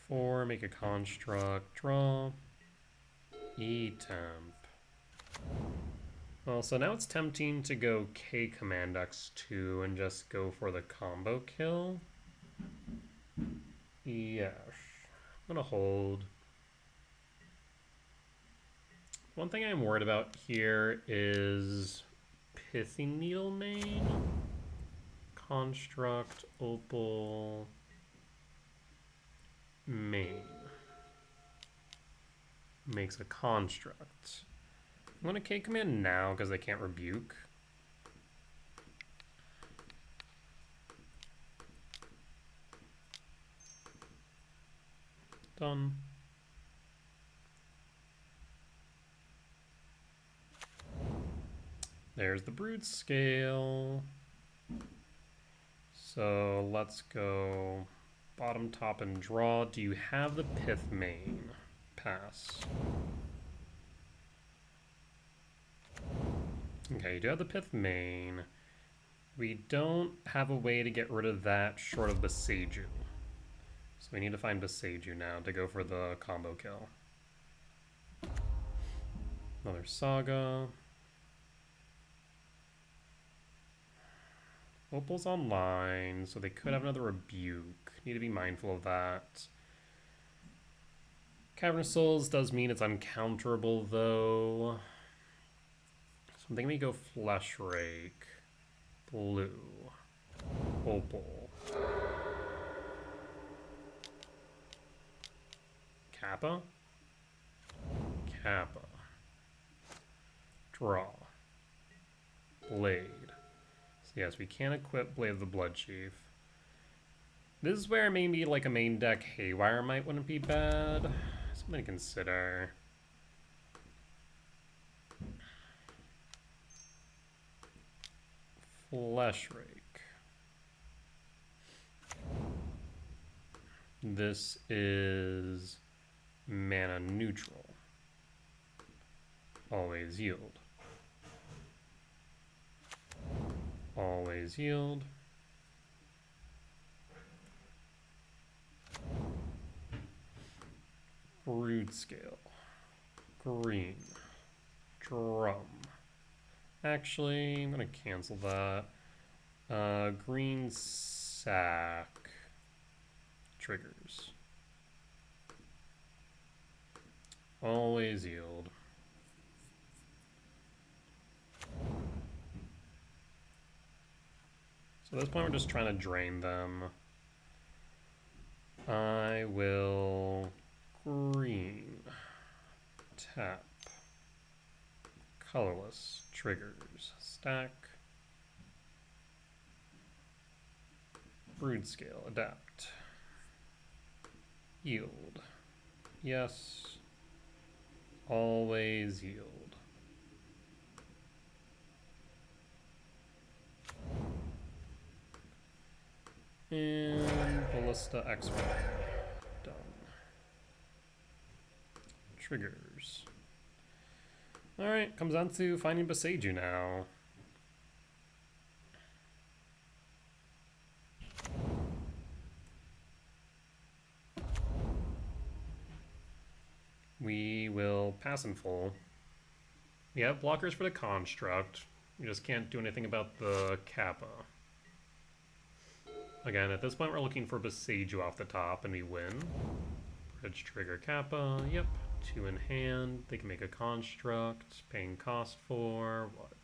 4. Make a construct. Draw. E-temp. Well, so now it's tempting to go K Command X2 and just go for the combo kill. Yes. I'm gonna hold. One thing I'm worried about here is Pithing Needle main, Construct, Opal, main. Makes a Construct. I'm gonna K command now because I can't rebuke. Done. There's the Broodscale. So let's go bottom, top, and draw. Do you have the Pith main? Pass. Okay, you do have the Pith main. We don't have a way to get rid of that short of Boseiju. So we need to find Boseiju now to go for the combo kill. Another Saga. Opal's online, so they could have another Rebuke. Need to be mindful of that. Cavern of Souls does mean it's uncounterable, though. So I'm thinking we go Flesh Rake. Blue. Opal. Kappa? Kappa. Draw. Blade. So yes, we can equip Blade of the Blood Chief. This is where maybe like a main deck Haywire might wouldn't be bad. Something to consider. Flesh Rake. This is mana neutral. Always yield. Always yield. Broodscale. Green. Drum. Actually, I'm going to cancel that. Green sack. Triggers. Always yield. So at this point, we're just trying to drain them. I will green, tap, colorless, triggers, stack, Broodscale, adapt, yield, yes, always yield. And Ballista X1. Done. Triggers. Alright, comes on to finding Boseiju now. We will pass in full. We have blockers for the construct. We just can't do anything about the Kappa. Again, at this point, we're looking for Boseiju off the top, and we win. Bridge trigger Kappa. Yep. 2 in hand. They can make a construct. Paying cost for what?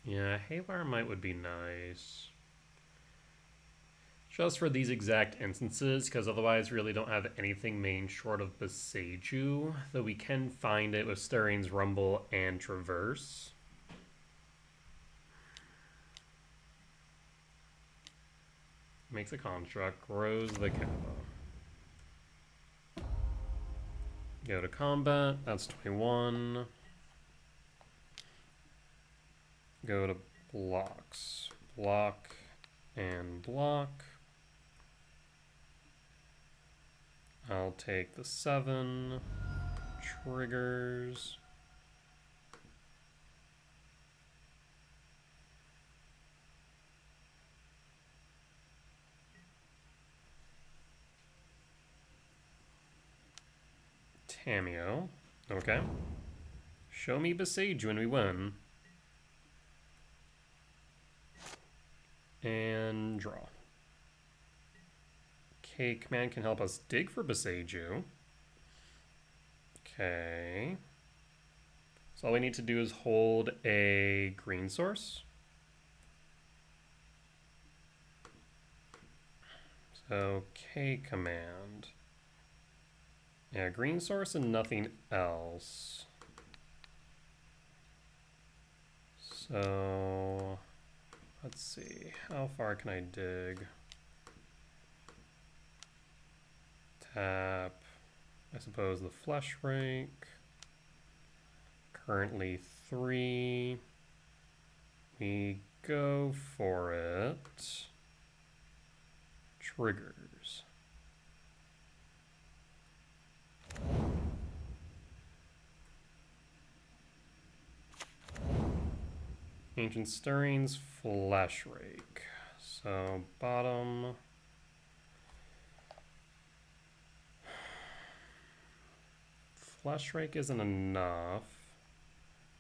Yeah, Haywire Might would be nice. Just for these exact instances, because otherwise we really don't have anything main short of Boseiju, though we can find it with Stirring's Rumble and Traverse. Makes a construct, grows the Kappa. Go to combat, that's 21. Go to blocks, block and block. I'll take the 7 triggers. Tameo. Okay. Show me Boseiju and we win. And draw. Okay, command can help us dig for Boseiju. Okay. So all we need to do is hold a green source. So K command. Yeah, green source and nothing else. So let's see, how far can I dig? Tap, I suppose the flesh rake. Currently 3. We go for it. Triggers. Ancient Stirrings, Flesh Rake. So bottom. Flesh Rake isn't enough.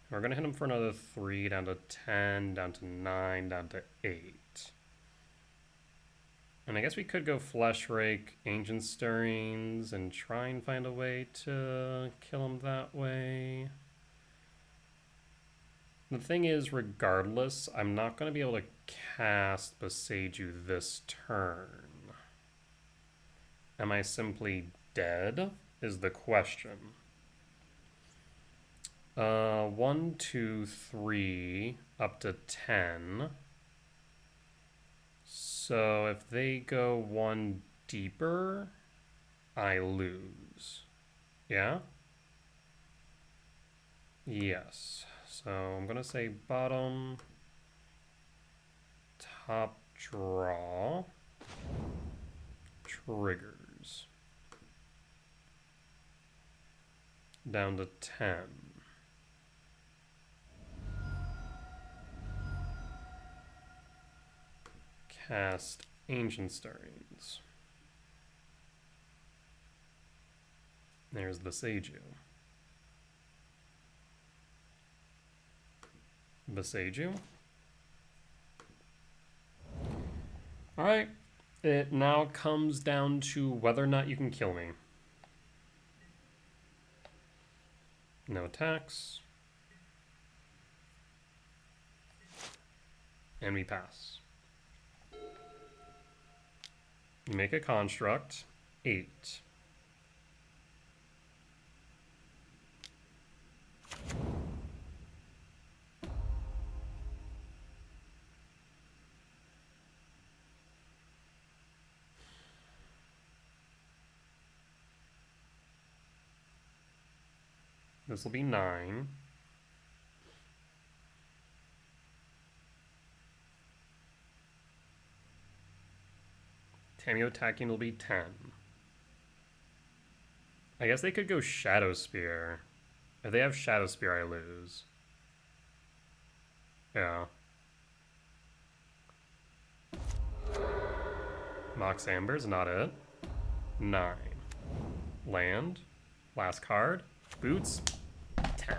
We're going to hit him for another 3, down to 10, down to 9, down to 8. And I guess we could go Flesh Rake, Ancient Stirrings, and try and find a way to kill him that way. The thing is, regardless, I'm not going to be able to cast Boseiju this turn. Am I simply dead? Is the question. 1, 2, 3, up to 10. So if they go 1 deeper, I lose. Yeah? Yes. So I'm going to say bottom, top draw, triggers. Down to 10. Cast Ancient Stirrings. There's the Boseiju. Boseiju. Alright. It now comes down to whether or not you can kill me. No attacks. And we pass. You make a construct. 8. This will be 9. Tamio attacking will be 10. I guess they could go Shadow Spear. If they have Shadow Spear, I lose. Yeah. Mox Amber's not it. 9. Land. Last card. Boots. 10.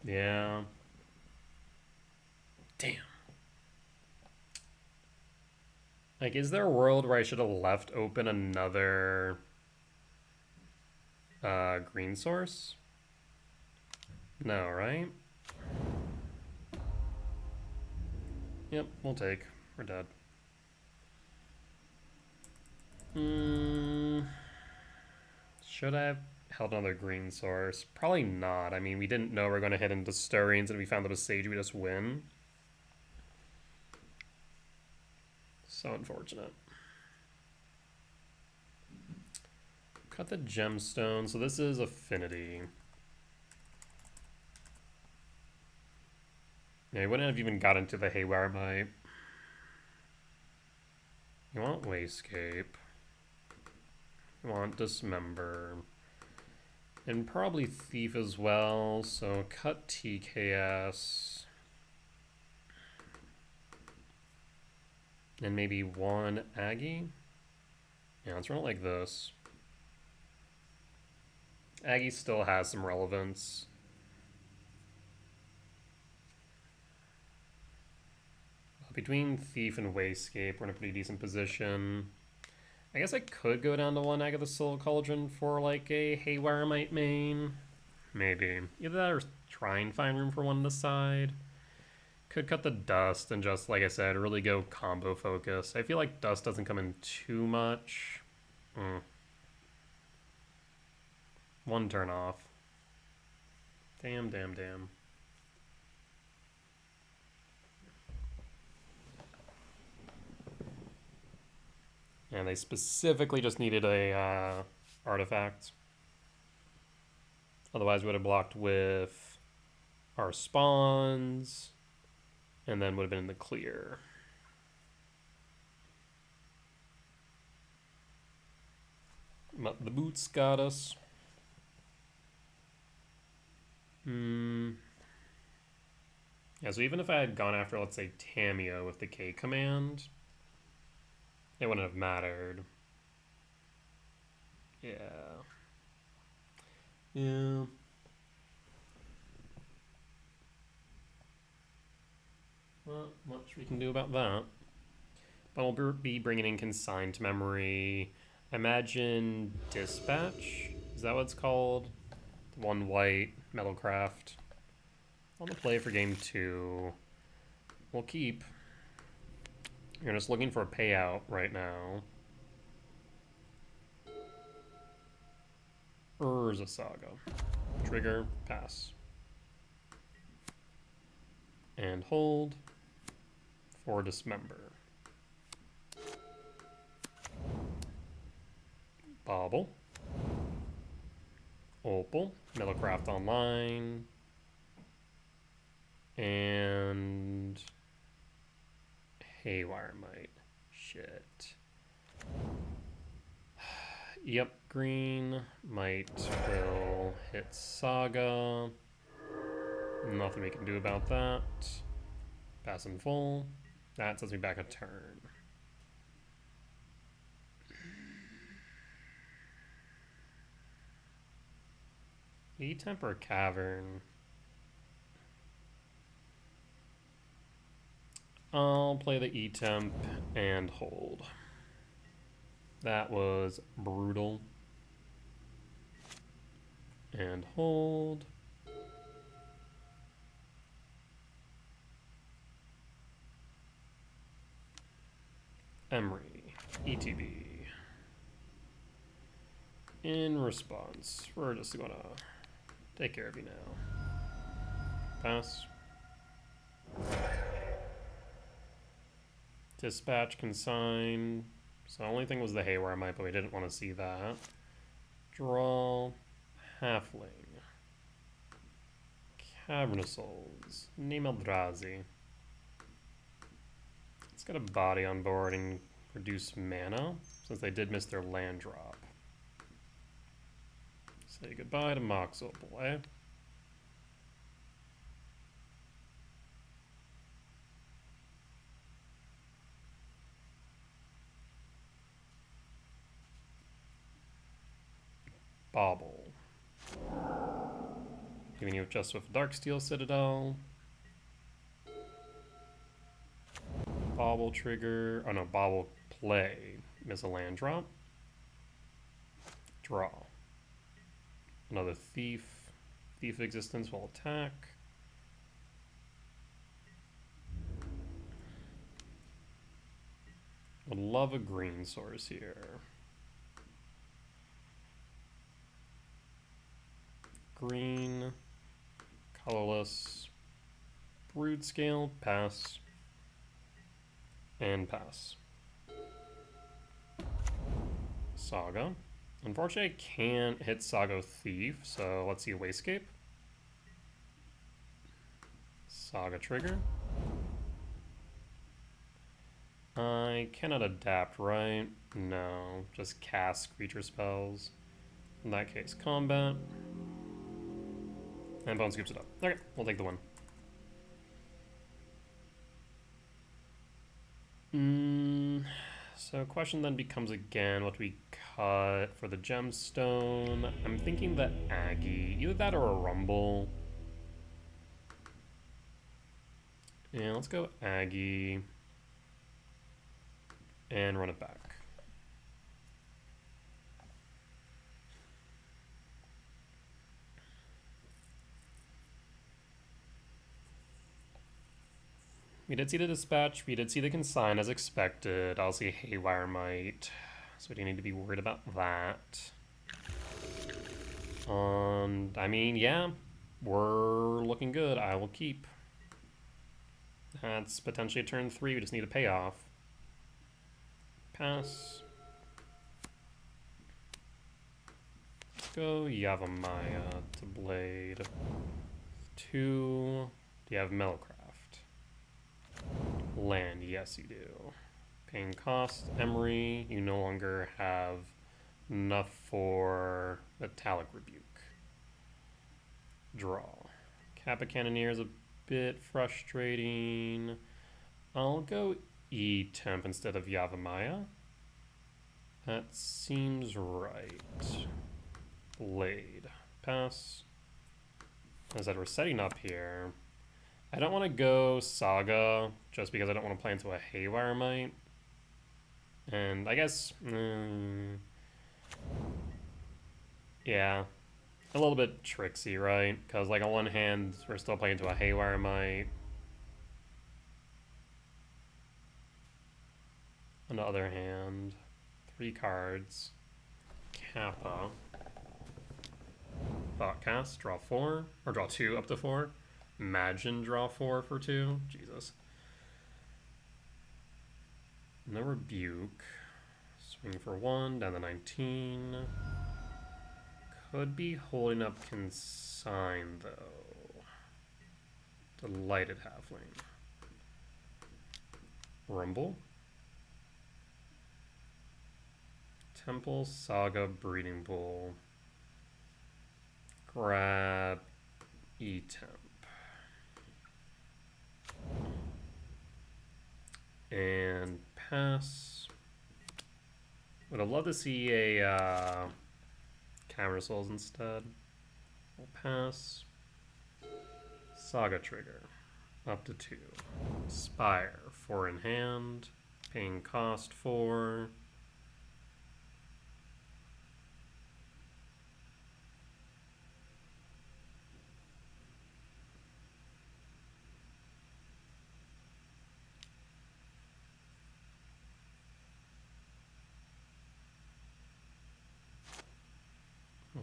Yeah. Damn. Like, is there a world where I should have left open another green source? No, right? Yep, we'll take. We're dead. Should I have held another green source? Probably not. I mean, we didn't know we were going to hit into Stirrings, and we found the Boseiju, we just win. So unfortunate. Cut the gemstone. So this is Affinity. Yeah, you wouldn't have even got into the Haywire Might. You want Wayscape. You want Dismember. And probably Thief as well. So cut TKS. And maybe 1 Aggie. Yeah, let's run it like this. Aggie still has some relevance. between Thief and Wayscape, we're in a pretty decent position. I guess I could go down to one Egg of the Soul Cauldron for like a Haywire Might main. Maybe. Either that or try and find room for one on the side. Could cut the Dust and just, like I said, really go combo focus. I feel like Dust doesn't come in too much. One turn off. Damn. And they specifically just needed a artifact. Otherwise, we would have blocked with our spawns, and then would have been in the clear. But the boots got us. Yeah, so even if I had gone after, let's say, Tamiyo with the K command, it wouldn't have mattered. Yeah. Not much we can do about that. But we'll be bringing in Consigned Memory. Imagine Dispatch. Is that what it's called? The 1 white Metalcraft. On the play for game 2. We'll keep. You're just looking for a payout right now. Urza Saga. Trigger, pass. And hold for Dismember. Bobble. Opal. Metalcraft Online. And Haywire Might. Shit. Yep, green. Might will hit Saga. Nothing we can do about that. Pass in full. That sets me back a turn. E-Temp or Cavern? I'll play the E-Temp and hold. That was brutal. And hold. Emery, ETB. In response, we're just gonna take care of you now. Pass. Dispatch, consign. So the only thing was the Haywire Might, but we didn't want to see that. Draw. Halfling. Cavern of Souls. Name Eldrazi. Let's get a body on board and reduce mana, since they did miss their land drop. Say goodbye to Mox Opal, eh? Bobble. Giving you just with Darksteel Citadel. Bobble trigger. Oh no, bobble play. Miss a land drop. Draw. Another thief. Thief existence will attack. Would love a green source here. Green, colorless, Broodscale, pass, and pass. Saga. Unfortunately, I can't hit Saga Thief, so let's see a Wayscape. Saga trigger. I cannot adapt, right? No, just cast creature spells. In that case, combat. And Bone scoops it up. Okay, we'll take the one. So question then becomes again, what do we cut for the gemstone? I'm thinking the Aggie. Either that or a Rumble. Yeah, let's go Aggie. and run it back. We did see the dispatch, we did see the consign as expected. I'll see Haywire Might, so we don't need to be worried about that. I mean, yeah, we're looking good. I will keep. That's potentially a turn 3, we just need a payoff. Pass. Let's go Yavimaya to Blade. 2. Do you have Metalcraft? Land, yes you do. Paying cost, Emery, you no longer have enough for Metallic Rebuke. Draw. Kappa Cannoneer is a bit frustrating. I'll go E-Temp instead of Yavimaya. That seems right. Blade. Pass. As that we're setting up here, I don't want to go Saga just because I don't want to play into a Haywire Might. And I guess, yeah, a little bit tricksy, right? Because like on one hand, we're still playing into a Haywire Might. On the other hand, 3 cards. Kappa. Thoughtcast, draw 4, or draw 2 up to 4. Imagine draw 4 for 2. Jesus. No Rebuke. Swing for 1, down to 19. Could be holding up Consign, though. Delighted Halfling. Rumble. Temple, Saga, Breeding Pool. Grab E-Temp. And pass. Would have loved to see a Camera Souls instead. We'll pass. Saga Trigger. Up to 2. Spire. 4 in hand. Paying cost 4.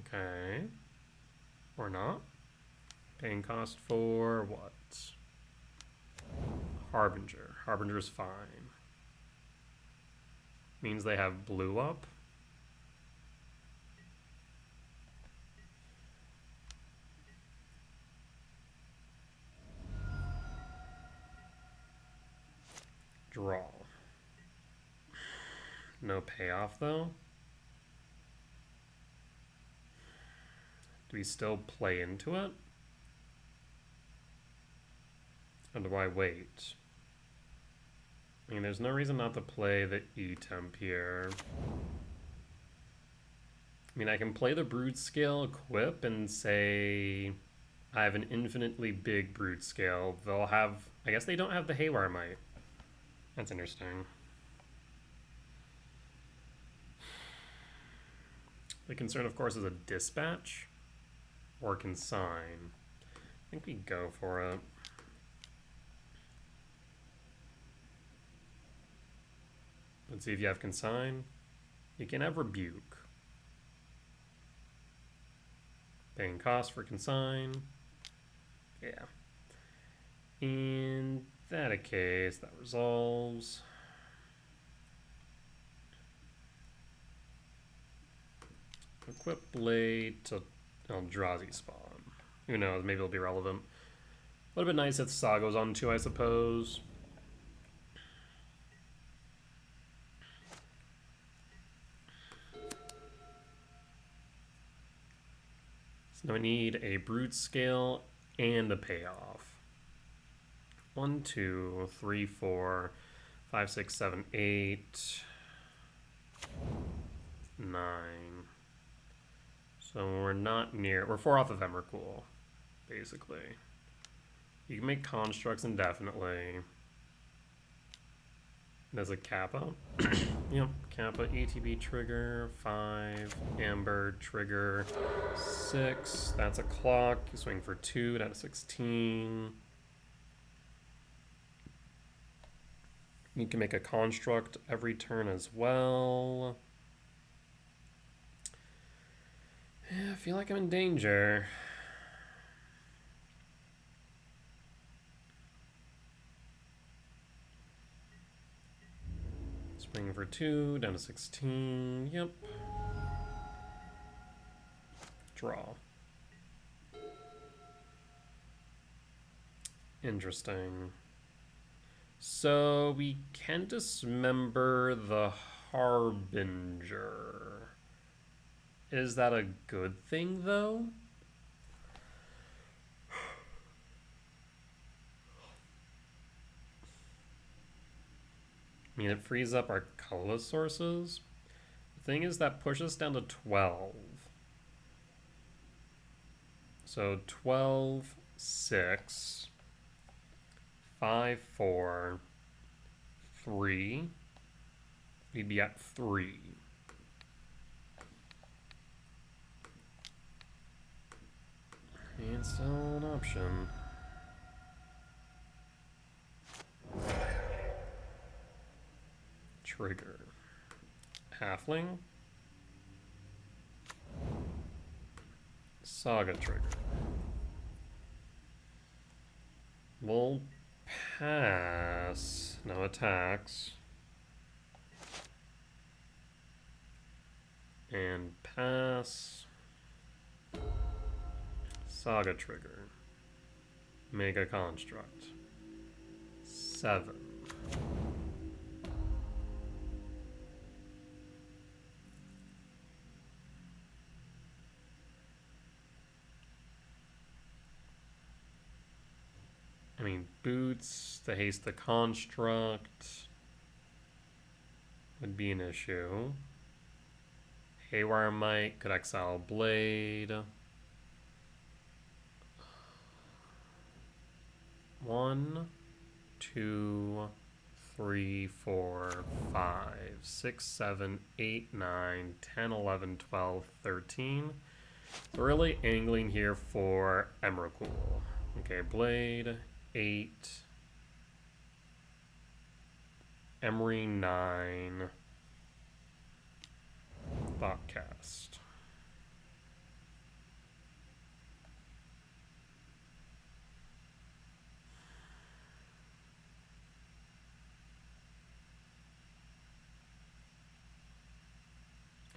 Okay. Or not. Paying cost for what? Harbinger. Harbinger's fine. Means they have blue up. Draw. No payoff though. Do we still play into it? Or do I wait? I mean, there's no reason not to play the E-Temp here. I mean, I can play the Broodscale equip and say I have an infinitely big Broodscale. They'll have... I guess they don't have the Haywire Might. That's interesting. The concern, of course, is a Dispatch or Consign. I think we go for it. Let's see if you have Consign. You can have Rebuke. Paying cost for Consign. Yeah. In that case, that resolves. Equip Blade to Eldrazi spawn. Who knows, maybe it'll be relevant. Would have been nice if Saga was on 2, I suppose. So now we need a Broodscale and a payoff. 1, 2, 3, 4, 5, 6, 7, 8, 9. So we're not near. We're 4 off of Emrakul, basically. You can make constructs indefinitely. There's a Kappa. Yep, Kappa ETB trigger, 5, Amber trigger, 6. That's a clock. You swing for 2 out of 16. You can make a construct every turn as well. Yeah, I feel like I'm in danger. Swing for 2, down to 16. Yep. Draw. Interesting. So we can dismember the Harbinger. Is that a good thing, though? I mean, it frees up our colorless sources. The thing is that pushes us down to 12. So 12, 6, 5, 4, 3. We'd be at 3. And still an option. Trigger. Halfling. Saga trigger. We'll pass. No attacks. And pass. Saga trigger. Make a construct. 7. I mean, boots to haste the construct would be an issue. Haywire Might could exile Blade. 1, 2, 3, 4, 5, 6, 7, 8, 9, 10, 11, 12, 13. So we're really angling here for Emrakul. Okay, Blade, 8. Emery, 9. Thoughtcast.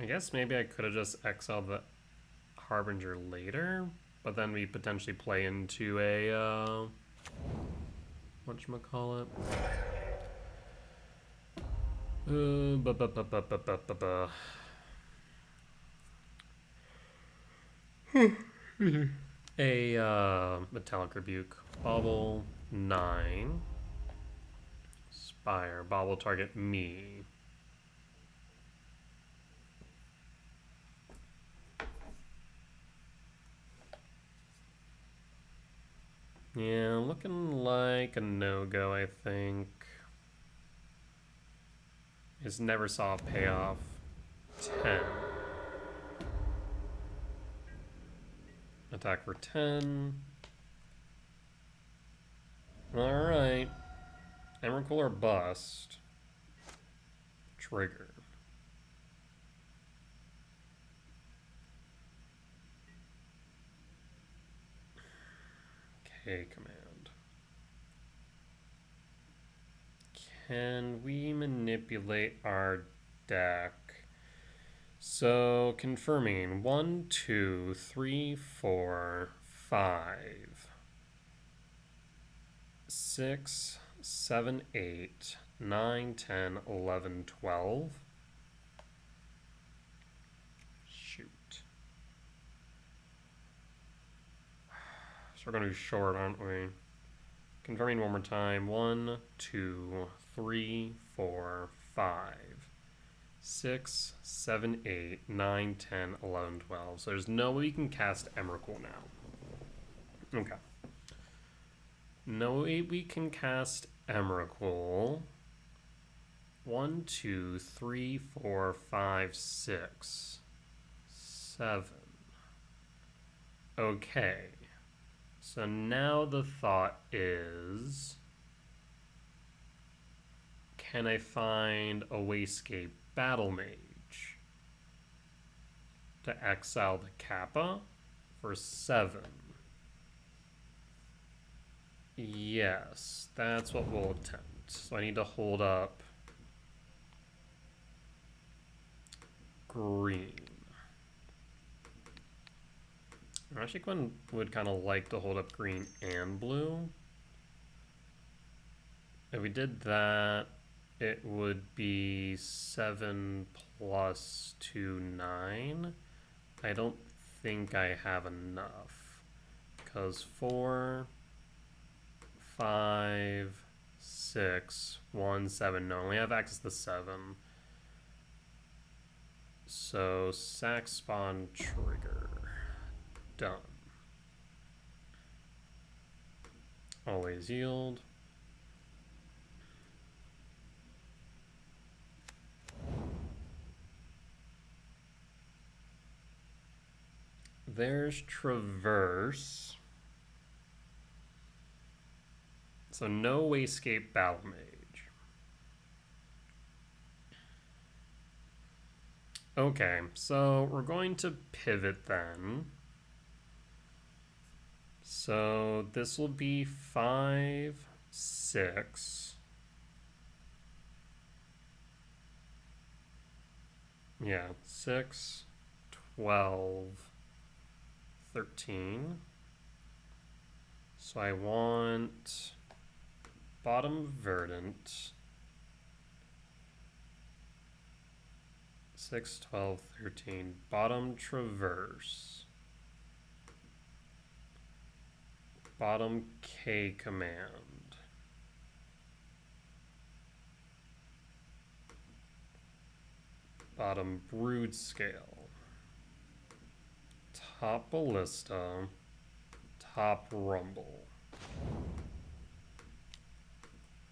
I guess maybe I could have just exiled the Harbinger later, but then we potentially play into a, whatchamacallit? A Metallic Rebuke. Bobble, 9. Spire. Bobble target me. Yeah, looking like a no-go, I think. Just never saw a payoff. 10. Attack for 10. Alright. Emrakul or bust. Trigger. K command. Can we manipulate our deck? So confirming 1, 2, 3, 4, 5, 6, 7, 8, 9, 10, 11, 12. Shoot. So we're going to be short, aren't we? Confirming one more time. 1, 2, 3, 4, 5, 6, 7, 8, 9, 10, 11, 12. So there's no way we can cast Emrakul now. Okay. No way we can cast Emrakul. 1, 2, 3, 4, 5, 6, 7. Okay. So now the thought is, can I find a Wayscape Battle Mage to exile the Kappa for 7? Yes, that's what we'll attempt. So I need to hold up green. Actually, Gwen would kind of like to hold up green and blue. If we did that, it would be 7 plus 2, 9. I don't think I have enough. Because 4, 5, 6, 1, 7. No, we have access to 7. So, sack spawn trigger. Done. Always yield. There's Traverse. So no Wayscape Battle Mage. Okay, so we're going to pivot then. So this will be 5, 6. Yeah, 6, 12, 13. So I want bottom verdant. 6, 12, 13. Bottom traverse. Bottom K command. Bottom Broodscale. Top Ballista. Top Rumble.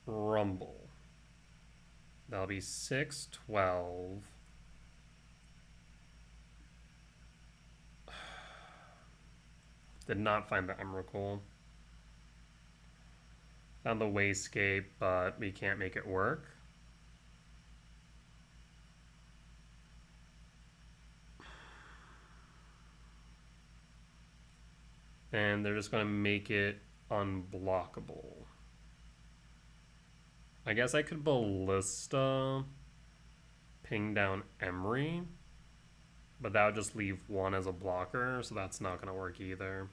Rumble. That'll be 6, 12. Did not find the Emrakul. Found the Wayscape, but we can't make it work. And they're just going to make it unblockable. I guess I could Ballista, ping down Emery, but that would just leave one as a blocker, so that's not going to work either.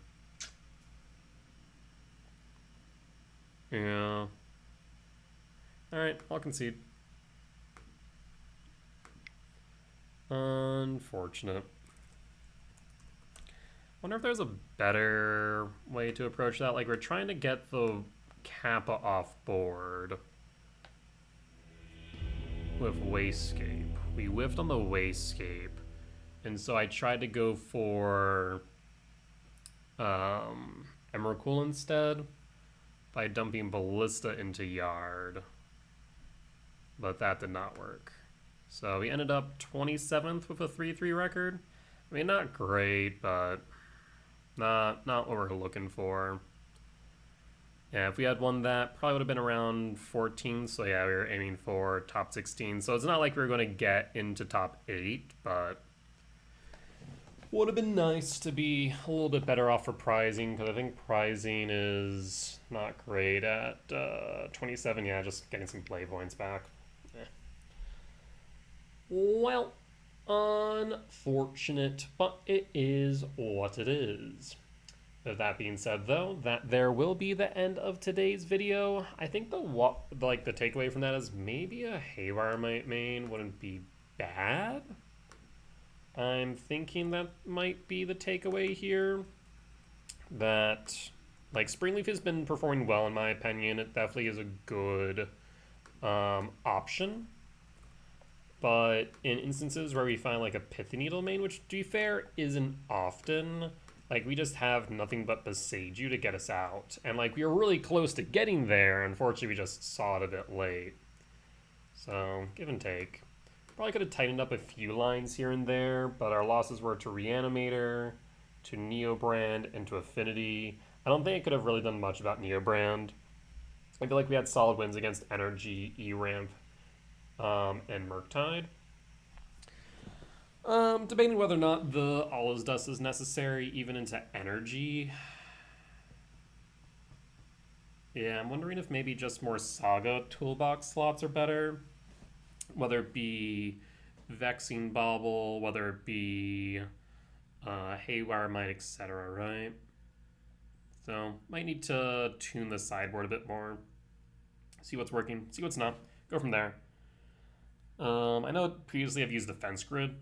Yeah. Alright, I'll concede. Unfortunate. Wonder if there's a better way to approach that. Like, we're trying to get the Kappa off board with Wayscape. We whiffed on the Wayscape, and so I tried to go for Emrakul instead by dumping Ballista into Yard, but that did not work. So we ended up 27th with a 3-3 record. I mean, not great, but not what we're looking for. Yeah, if we had won that, probably would have been around 14. So yeah, we were aiming for top 16. So it's not like we were going to get into top 8, but would have been nice to be a little bit better off for prizing, because I think prizing is not great at 27. Yeah, just getting some play points back. Well, unfortunate, but it is what it is. With that being said, though, that there will be the end of today's video. I think the takeaway from that is maybe a Haywire main wouldn't be bad. I'm thinking that might be the takeaway here. That, like, Springleaf has been performing well in my opinion. It definitely is a good option. But in instances where we find like a Pithy Needle main, which to be fair isn't often, like we just have nothing but Beseiju to get us out. And like we were really close to getting there, unfortunately we just saw it a bit late. So, give and take. Probably could have tightened up a few lines here and there, but our losses were to Reanimator, to Neobrand, and to Affinity. I don't think I could have really done much about Neobrand. I feel like we had solid wins against Energy, E-Ramp, and Murktide. Debating whether or not the All Is Dust is necessary, even into Energy. Yeah, I'm wondering if maybe just more Saga toolbox slots are better. Whether it be Vexing Bauble, whether it be Haywire Might, etc., right? So, might need to tune the sideboard a bit more. See what's working, see what's not. Go from there. I know previously I've used the Fence Grid,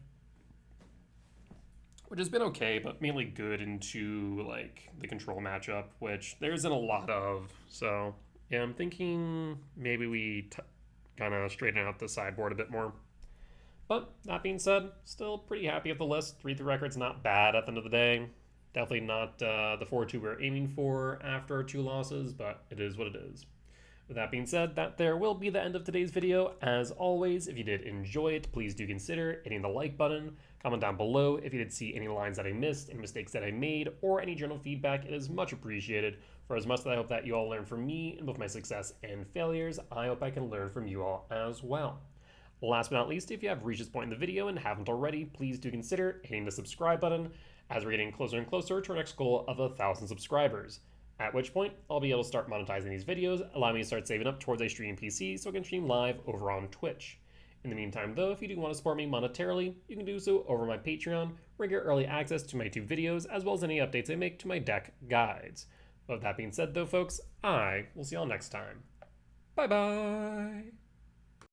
which has been okay, but mainly good into like the control matchup, which there isn't a lot of. So yeah, I'm thinking maybe we kind of straighten out the sideboard a bit more. But that being said, still pretty happy with the list. 3-3 record's not bad at the end of the day. Definitely not the 4-2 we're aiming for after our 2 losses, but it is what it is. With that being said, that there will be the end of today's video. As always, if you did enjoy it, please do consider hitting the like button. Comment down below if you did see any lines that I missed, any mistakes that I made, or any general feedback. It is much appreciated. For as much as I hope that you all learn from me in both my success and failures, I hope I can learn from you all as well. Last but not least, if you have reached this point in the video and haven't already, please do consider hitting the subscribe button, as we're getting closer and closer to our next goal of 1,000 subscribers. At which point, I'll be able to start monetizing these videos, allowing me to start saving up towards a streaming PC so I can stream live over on Twitch. In the meantime though, if you do want to support me monetarily, you can do so over my Patreon, where you get early access to my 2 videos, as well as any updates I make to my deck guides. But with that being said though folks, I will see y'all next time. Bye bye!